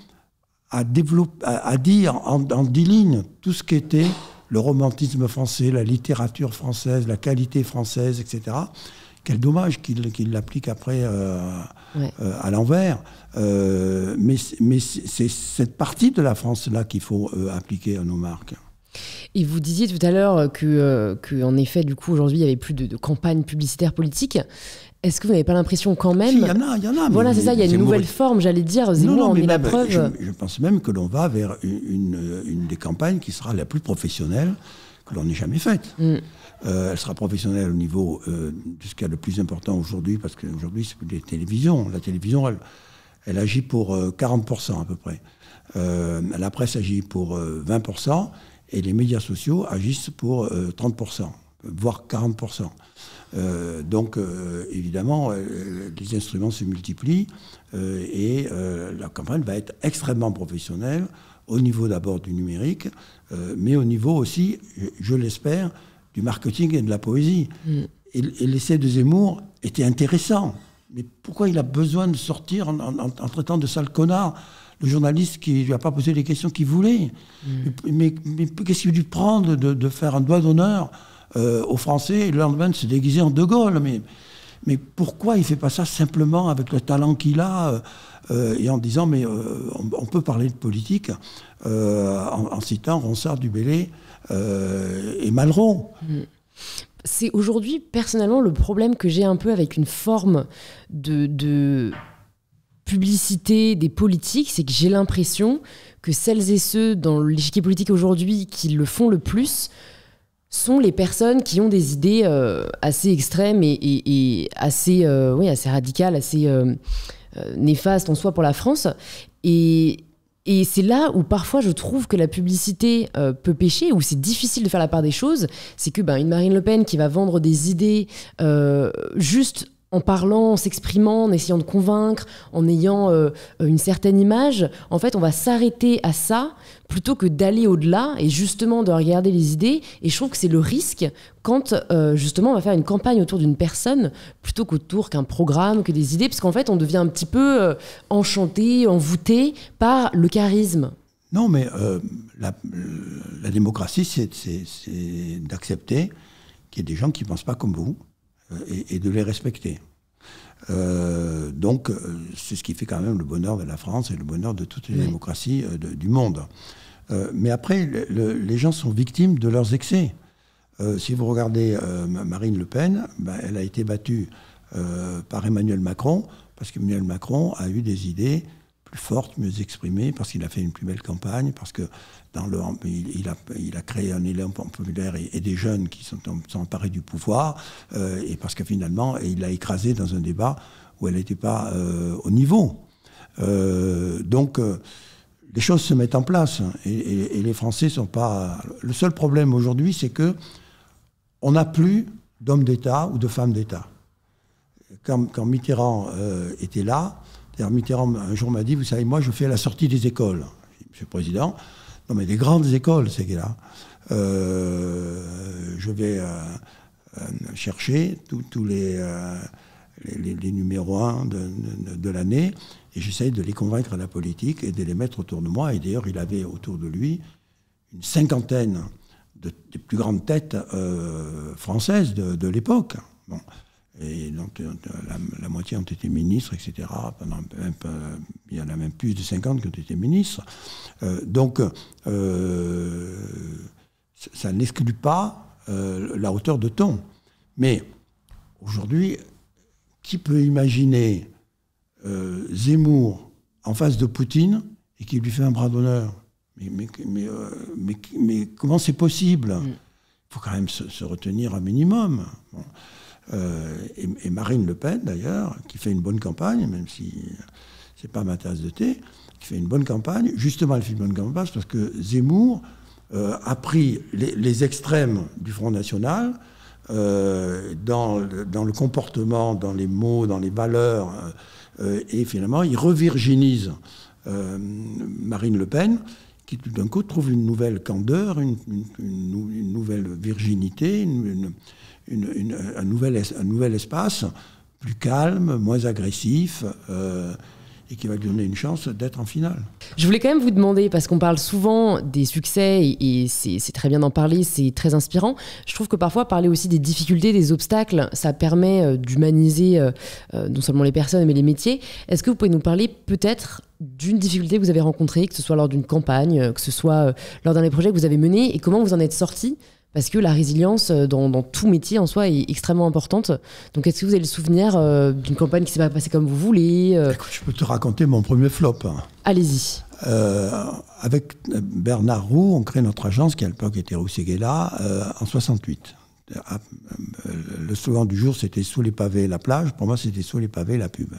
a dit en 10 lignes tout ce qu'était le romantisme français, la littérature française, la qualité française, etc. Quel dommage qu'il l'applique après à l'envers. Mais c'est cette partie de la France-là qu'il faut appliquer à nos marques. Et vous disiez tout à l'heure que en effet, du coup, aujourd'hui, il n'y avait plus de campagne publicitaire politique. Est-ce que vous n'avez pas l'impression quand même... Si, il y en a. Voilà, c'est ça, il y a une nouvelle forme, j'allais dire. Zemmour en est la preuve. Je pense même que l'on va vers une des campagnes qui sera la plus professionnelle, que l'on n'ait jamais faite. Elle sera professionnelle au niveau de ce qu'il y a le plus important aujourd'hui, parce qu'aujourd'hui, c'est les télévisions. La télévision, elle agit pour 40% à peu près. La presse agit pour 20%, et les médias sociaux agissent pour 30%, voire 40%. Donc, évidemment, les instruments se multiplient et la campagne va être extrêmement professionnelle, au niveau d'abord du numérique, mais au niveau aussi, je l'espère, du marketing et de la poésie. Et l'essai de Zemmour était intéressant. Mais pourquoi il a besoin de sortir en traitant de sale connard le journaliste qui ne lui a pas posé les questions qu'il voulait? Mais qu'est-ce qu'il lui prend de faire un doigt d'honneur aux Français et le lendemain de se déguiser en De Gaulle? Mais pourquoi il ne fait pas ça simplement avec le talent qu'il a et en disant mais on peut parler de politique en citant Ronsard, Dubélé et Malraux. C'est aujourd'hui, personnellement, le problème que j'ai un peu avec une forme de publicité des politiques, c'est que j'ai l'impression que celles et ceux dans l'échiquier politique aujourd'hui qui le font le plus sont les personnes qui ont des idées assez extrêmes et assez radicales, assez néfastes en soi pour la France. Et c'est là où parfois je trouve que la publicité peut pécher, où c'est difficile de faire la part des choses. C'est que une Marine Le Pen qui va vendre des idées juste en parlant, en s'exprimant, en essayant de convaincre, en ayant une certaine image, en fait on va s'arrêter à ça plutôt que d'aller au-delà et justement de regarder les idées. Et je trouve que c'est le risque quand justement on va faire une campagne autour d'une personne plutôt qu'autour qu'un programme, que des idées, parce qu'en fait on devient un petit peu enchanté, envoûté par le charisme. Non, mais la démocratie, c'est d'accepter qu'il y ait des gens qui ne pensent pas comme vous et de les respecter. Donc, c'est ce qui fait quand même le bonheur de la France et le bonheur de toutes les démocraties du monde. Mais après, les gens sont victimes de leurs excès. Si vous regardez Marine Le Pen, elle a été battue par Emmanuel Macron, parce qu'Emmanuel Macron a eu des idées plus fortes, mieux exprimées, parce qu'il a fait une plus belle campagne, parce que il a créé un élan populaire et des jeunes qui sont emparés du pouvoir, et parce que finalement, il l'a écrasé dans un débat où elle n'était pas au niveau. Donc, les choses se mettent en place, et les Français sont pas... Le seul problème aujourd'hui, c'est que on n'a plus d'hommes d'État ou de femmes d'État. Quand Mitterrand était là, Mitterrand un jour m'a dit, vous savez, moi je fais la sortie des écoles. Monsieur le Président, non mais des grandes écoles, ces gars-là. Je vais chercher tous les numéros 1 de l'année et j'essaye de les convaincre à la politique et de les mettre autour de moi. Et d'ailleurs, il avait autour de lui une cinquantaine des plus grandes têtes françaises de l'époque. Bon. Et donc, la moitié ont été ministres, etc. Il y en a même plus de 50 qui ont été ministres. Donc, ça n'exclut pas la hauteur de ton. Mais aujourd'hui, qui peut imaginer Zemmour en face de Poutine et qui lui fait un bras d'honneur ? Mais comment c'est possible ? Il faut quand même se retenir un minimum. Bon. Et Marine Le Pen, d'ailleurs, qui fait une bonne campagne, même si c'est pas ma tasse de thé, qui fait une bonne campagne. Justement, elle fait une bonne campagne parce que Zemmour a pris les extrêmes du Front National dans le comportement, dans les mots, dans les valeurs, et finalement, il revirginise Marine Le Pen, qui tout d'un coup trouve une nouvelle candeur, une nouvelle virginité, un nouvel espace, plus calme, moins agressif, et qui va lui donner une chance d'être en finale. Je voulais quand même vous demander, parce qu'on parle souvent des succès, et c'est très bien d'en parler, c'est très inspirant. Je trouve que parfois, parler aussi des difficultés, des obstacles, ça permet d'humaniser non seulement les personnes, mais les métiers. Est-ce que vous pouvez nous parler peut-être d'une difficulté que vous avez rencontrée, que ce soit lors d'une campagne, que ce soit lors d'un des projets que vous avez menés, et comment vous en êtes sortis ? Parce que la résilience dans tout métier en soi est extrêmement importante. Donc est-ce que vous avez le souvenir d'une campagne qui ne s'est pas passée comme vous voulez ? Écoute, je peux te raconter mon premier flop. Allez-y. Avec Bernard Roux, on crée notre agence, qui à l'époque était Roux Séguéla, en 68. Le slogan du jour, c'était « Sous les pavés, la plage ». Pour moi, c'était « Sous les pavés, la pub ».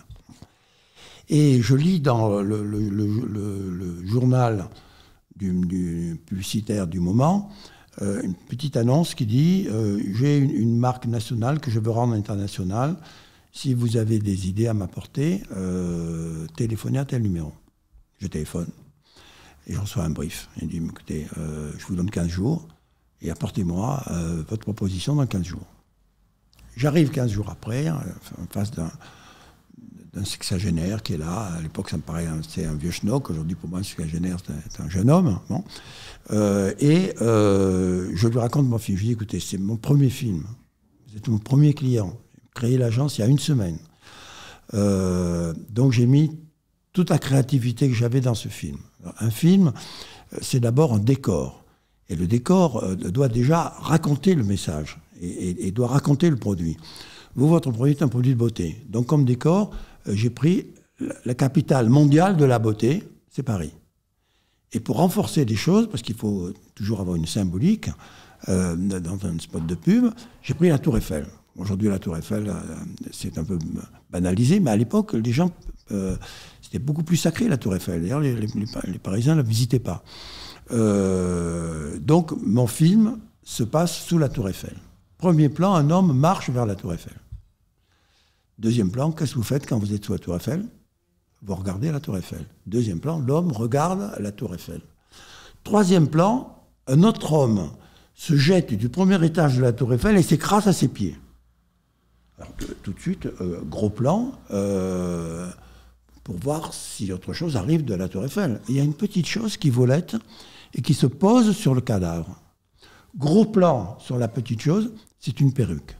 Et je lis dans le journal du publicitaire du moment une petite annonce qui dit j'ai une marque nationale que je veux rendre internationale. Si vous avez des idées à m'apporter, téléphonez à tel numéro. Je téléphone et je reçois un brief. Il dit écoutez, je vous donne 15 jours et apportez-moi votre proposition dans 15 jours. J'arrive 15 jours après, en face d'un sexagénaire qui est là. À l'époque, ça me paraît c'est un vieux schnock. Aujourd'hui, pour moi, un sexagénaire, c'est un jeune homme. Bon. Je lui raconte mon film. Je lui dis, écoutez, c'est mon premier film. Vous êtes mon premier client. J'ai créé l'agence il y a une semaine. Donc, j'ai mis toute la créativité que j'avais dans ce film. Alors, un film, c'est d'abord un décor. Et le décor doit déjà raconter le message et doit raconter le produit. Vous, votre produit est un produit de beauté. Donc, comme décor, j'ai pris la capitale mondiale de la beauté, c'est Paris. Et pour renforcer les choses, parce qu'il faut toujours avoir une symbolique dans un spot de pub, j'ai pris la Tour Eiffel. Aujourd'hui, la Tour Eiffel, c'est un peu banalisé, mais à l'époque, les gens, c'était beaucoup plus sacré, la Tour Eiffel. D'ailleurs, les Parisiens ne la visitaient pas. Donc, mon film se passe sous la Tour Eiffel. Premier plan, un homme marche vers la Tour Eiffel. Deuxième plan, qu'est-ce que vous faites quand vous êtes sous la Tour Eiffel? Vous regardez la Tour Eiffel. Deuxième plan, l'homme regarde la Tour Eiffel. Troisième plan, un autre homme se jette du premier étage de la Tour Eiffel et s'écrase à ses pieds. Alors, tout de suite, gros plan, pour voir si autre chose arrive de la Tour Eiffel. Et il y a une petite chose qui volette et qui se pose sur le cadavre. Gros plan sur la petite chose, c'est une perruque.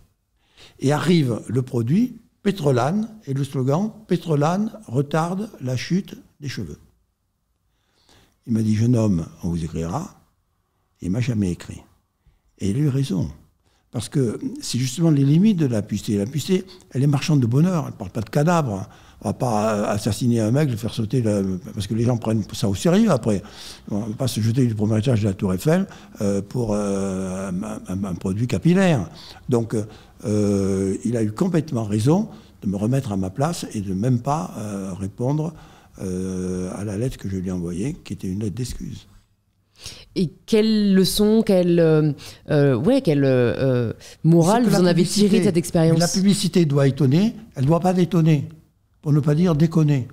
Et arrive le produit, Pétrolane, et le slogan « Pétrolane retarde la chute des cheveux ». Il m'a dit « Jeune homme, on vous écrira ». Il ne m'a jamais écrit. Et il a eu raison. Parce que c'est justement les limites de la publicité. La publicité, elle est marchande de bonheur, elle ne parle pas de cadavre. On ne va pas assassiner un mec, le faire sauter, parce que les gens prennent ça au sérieux après. On ne va pas se jeter du premier étage de la Tour Eiffel pour un produit capillaire. Donc, il a eu complètement raison de me remettre à ma place et de même pas répondre à la lettre que je lui ai envoyée, qui était une lettre d'excuse. Et quelle leçon, quelle morale vous en avez tiré de cette expérience? La publicité doit étonner, elle ne doit pas détonner, pour ne pas dire déconner.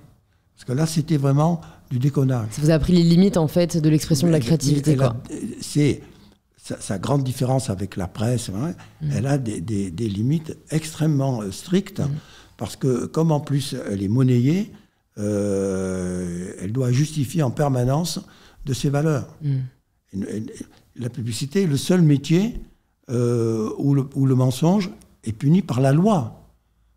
Parce que là, c'était vraiment du déconnage. Ça vous a appris les limites, en fait, de l'expression de la créativité, quoi. C'est sa grande différence avec la presse. Hein, elle a des limites extrêmement strictes, parce que, comme en plus elle est monnayée, elle doit justifier en permanence de ses valeurs. La publicité est le seul métier où le mensonge est puni par la loi.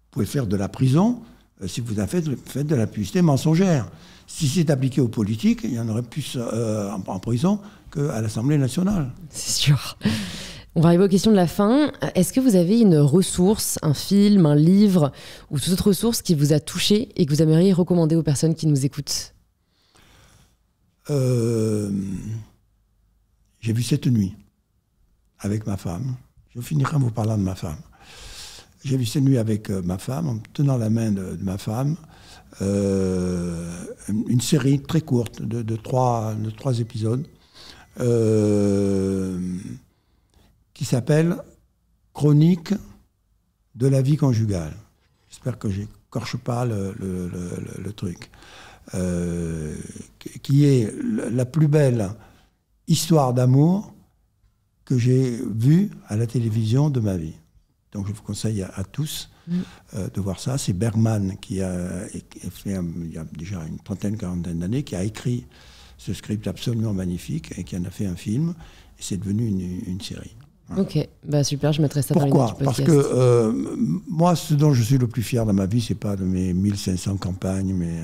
Vous pouvez faire de la prison si vous faites de la publicité mensongère. Si c'est appliqué aux politiques, il y en aurait plus en prison qu'à l'Assemblée nationale. C'est sûr. On va arriver aux questions de la fin. Est-ce que vous avez une ressource, un film, un livre ou toute autre ressource qui vous a touché et que vous aimeriez recommander aux personnes qui nous écoutent? J'ai vu Cette nuit avec ma femme. Je finirai en vous parlant de ma femme. J'ai vu Cette nuit avec ma femme, en tenant la main de ma femme, une série très courte de trois épisodes qui s'appelle Chronique de la vie conjugale. J'espère que je n'écorche pas le truc. Qui est la plus belle histoire d'amour que j'ai vue à la télévision de ma vie. Donc je vous conseille à tous de voir ça. C'est Bergman qui a fait, il y a déjà une quarantaine d'années, qui a écrit ce script absolument magnifique et qui en a fait un film. Et c'est devenu une série. Voilà. Ok, bah super, je mettrai ça dans les notes du podcast. Parce que moi, ce dont je suis le plus fier dans ma vie, c'est pas de mes 1500 campagnes, mais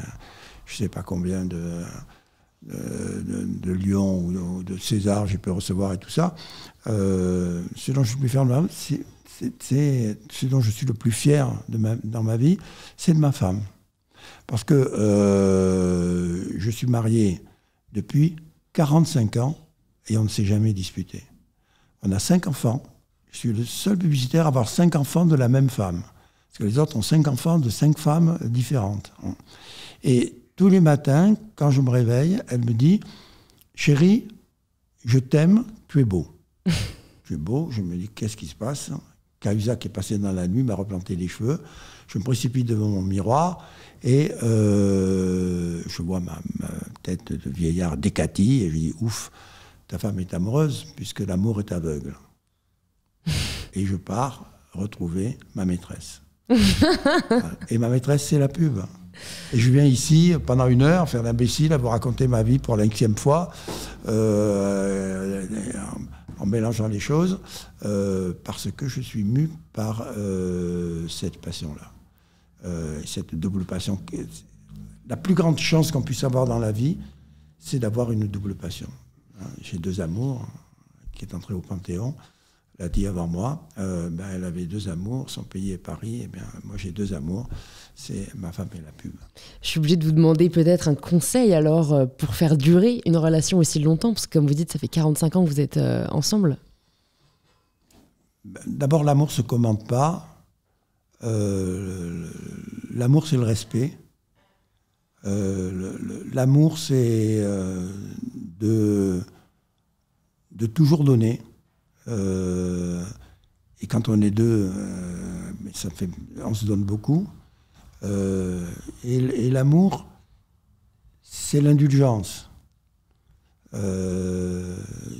je sais pas combien de Lions ou de César j'ai pu recevoir et tout ça. Ce dont je suis le plus fier de ma vie, c'est ce dont je suis le plus fier dans ma vie, c'est de ma femme. Parce que je suis marié depuis 45 ans et on ne s'est jamais disputé. On a 5 enfants. Je suis le seul publicitaire à avoir 5 enfants de la même femme. Parce que les autres ont 5 enfants de 5 femmes différentes. Et tous les matins, quand je me réveille, elle me dit « Chérie, je t'aime, tu es beau. » Tu es beau, je me dis « Qu'est-ce qui se passe ?» Cahuzac qui est passé dans la nuit m'a replanté les cheveux. Je me précipite devant mon miroir et je vois ma tête de vieillard décatie et je dis « Ouf, ta femme est amoureuse puisque l'amour est aveugle. » Et je pars retrouver ma maîtresse. Et ma maîtresse, c'est la pub. Et je viens ici pendant 1 heure faire l'imbécile, à vous raconter ma vie pour la 5e fois, en mélangeant les choses, parce que je suis mu par cette passion-là. Cette double passion. La plus grande chance qu'on puisse avoir dans la vie, c'est d'avoir une double passion. J'ai 2 amours, qui est entré au Panthéon, l'a dit avant moi, elle avait 2 amours, son pays est Paris, et bien moi j'ai 2 amours, c'est ma femme et la pub. Je suis obligée de vous demander peut-être un conseil alors pour faire durer une relation aussi longtemps, parce que comme vous dites, ça fait 45 ans que vous êtes ensemble. D'abord, l'amour ne se commande pas. L'amour, c'est le respect. L'amour, c'est de toujours donner. Et quand on est 2, on se donne beaucoup. Et l'amour, c'est l'indulgence.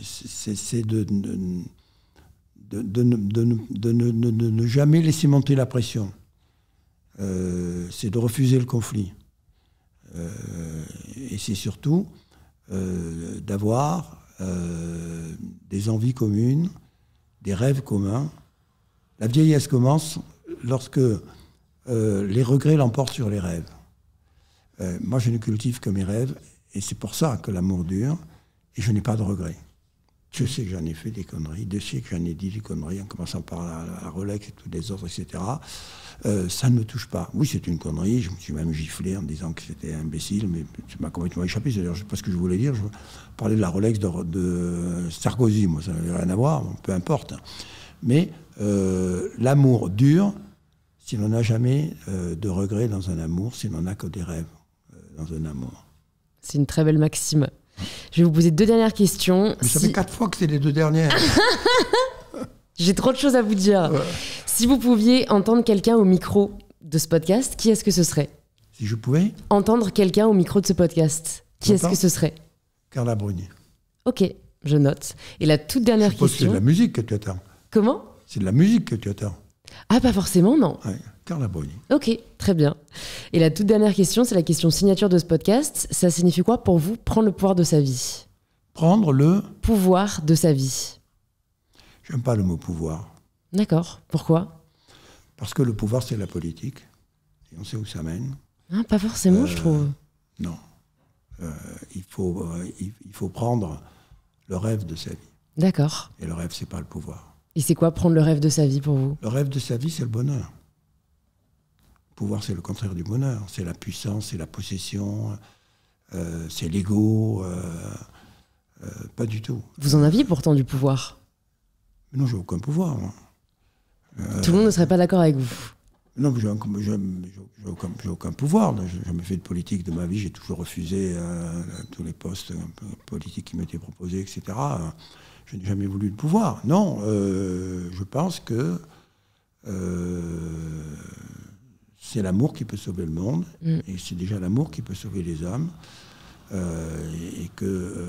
C'est de ne jamais laisser monter la pression. C'est de refuser le conflit. Et c'est surtout d'avoir des envies communes, des rêves communs. La vieillesse commence lorsque les regrets l'emportent sur les rêves. Moi, je ne cultive que mes rêves, et c'est pour ça que l'amour dure, et je n'ai pas de regrets. Je sais que j'en ai fait des conneries, je sais que j'en ai dit des conneries, en commençant par la Rolex et toutes les autres, etc. Ça ne me touche pas. Oui, c'est une connerie, je me suis même giflé en disant que c'était imbécile, mais ça m'a complètement échappé. C'est-à-dire, je ne sais pas ce que je voulais dire. Je parlais de la Rolex de Sarkozy, moi, ça n'avait rien à voir, peu importe. Mais l'amour dure si l'on n'a jamais de regrets dans un amour, si l'on n'a que des rêves dans un amour. C'est une très belle maxime. Je vais vous poser 2 dernières questions. Mais ça fait 4 fois que c'est les 2 dernières. J'ai trop de choses à vous dire. Ouais. Si vous pouviez entendre quelqu'un au micro de ce podcast, qui est-ce que ce serait ? Si je pouvais entendre quelqu'un au micro de ce podcast, qui est-ce que ce serait ? Carla Bruni. Ok, je note. Et la toute dernière question... C'est de la musique que tu attends. Comment ? C'est de la musique que tu attends. Ah, pas forcément, non. Ouais, Carla Bruni. Ok, très bien. Et la toute dernière question, c'est la question signature de ce podcast. Ça signifie quoi pour vous, prendre le pouvoir de sa vie ? Prendre le... pouvoir de sa vie. J'aime pas le mot pouvoir. D'accord. Pourquoi ? Parce que le pouvoir, c'est la politique. Et on sait où ça mène. Ah, pas forcément, je trouve. Non. Il faut prendre le rêve de sa vie. D'accord. Et le rêve, c'est pas le pouvoir. Et c'est quoi prendre le rêve de sa vie pour vous ? Le rêve de sa vie, c'est le bonheur. Le pouvoir, c'est le contraire du bonheur. C'est la puissance, c'est la possession, c'est l'ego. Pas du tout. Vous en aviez pourtant du pouvoir ? Mais non, j'ai aucun pouvoir. Moi. Tout le monde ne serait pas d'accord avec vous ? Non, j'ai aucun pouvoir. Je n'ai jamais fait de politique de ma vie. J'ai toujours refusé tous les postes politiques qui m'étaient proposés, etc. Je n'ai jamais voulu de pouvoir. Non, je pense que c'est l'amour qui peut sauver le monde. Et c'est déjà l'amour qui peut sauver les hommes. Et que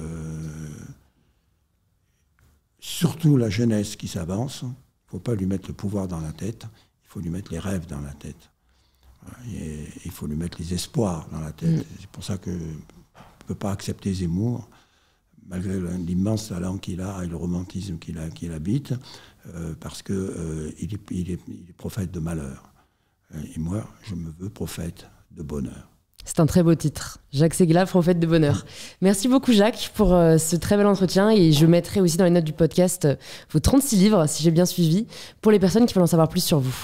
surtout la jeunesse qui s'avance, il ne faut pas lui mettre le pouvoir dans la tête, il faut lui mettre les rêves dans la tête. Et il faut lui mettre les espoirs dans la tête. C'est pour ça que je ne peux pas accepter Zemmour, malgré l'immense talent qu'il a et le romantisme qu'il habite, parce qu'il est prophète de malheur. Et moi, je me veux prophète de bonheur. C'est un très beau titre. Jacques Séguéla, prophète de bonheur. Merci beaucoup Jacques pour ce très bel entretien et je mettrai aussi dans les notes du podcast vos 36 livres, si j'ai bien suivi, pour les personnes qui veulent en savoir plus sur vous.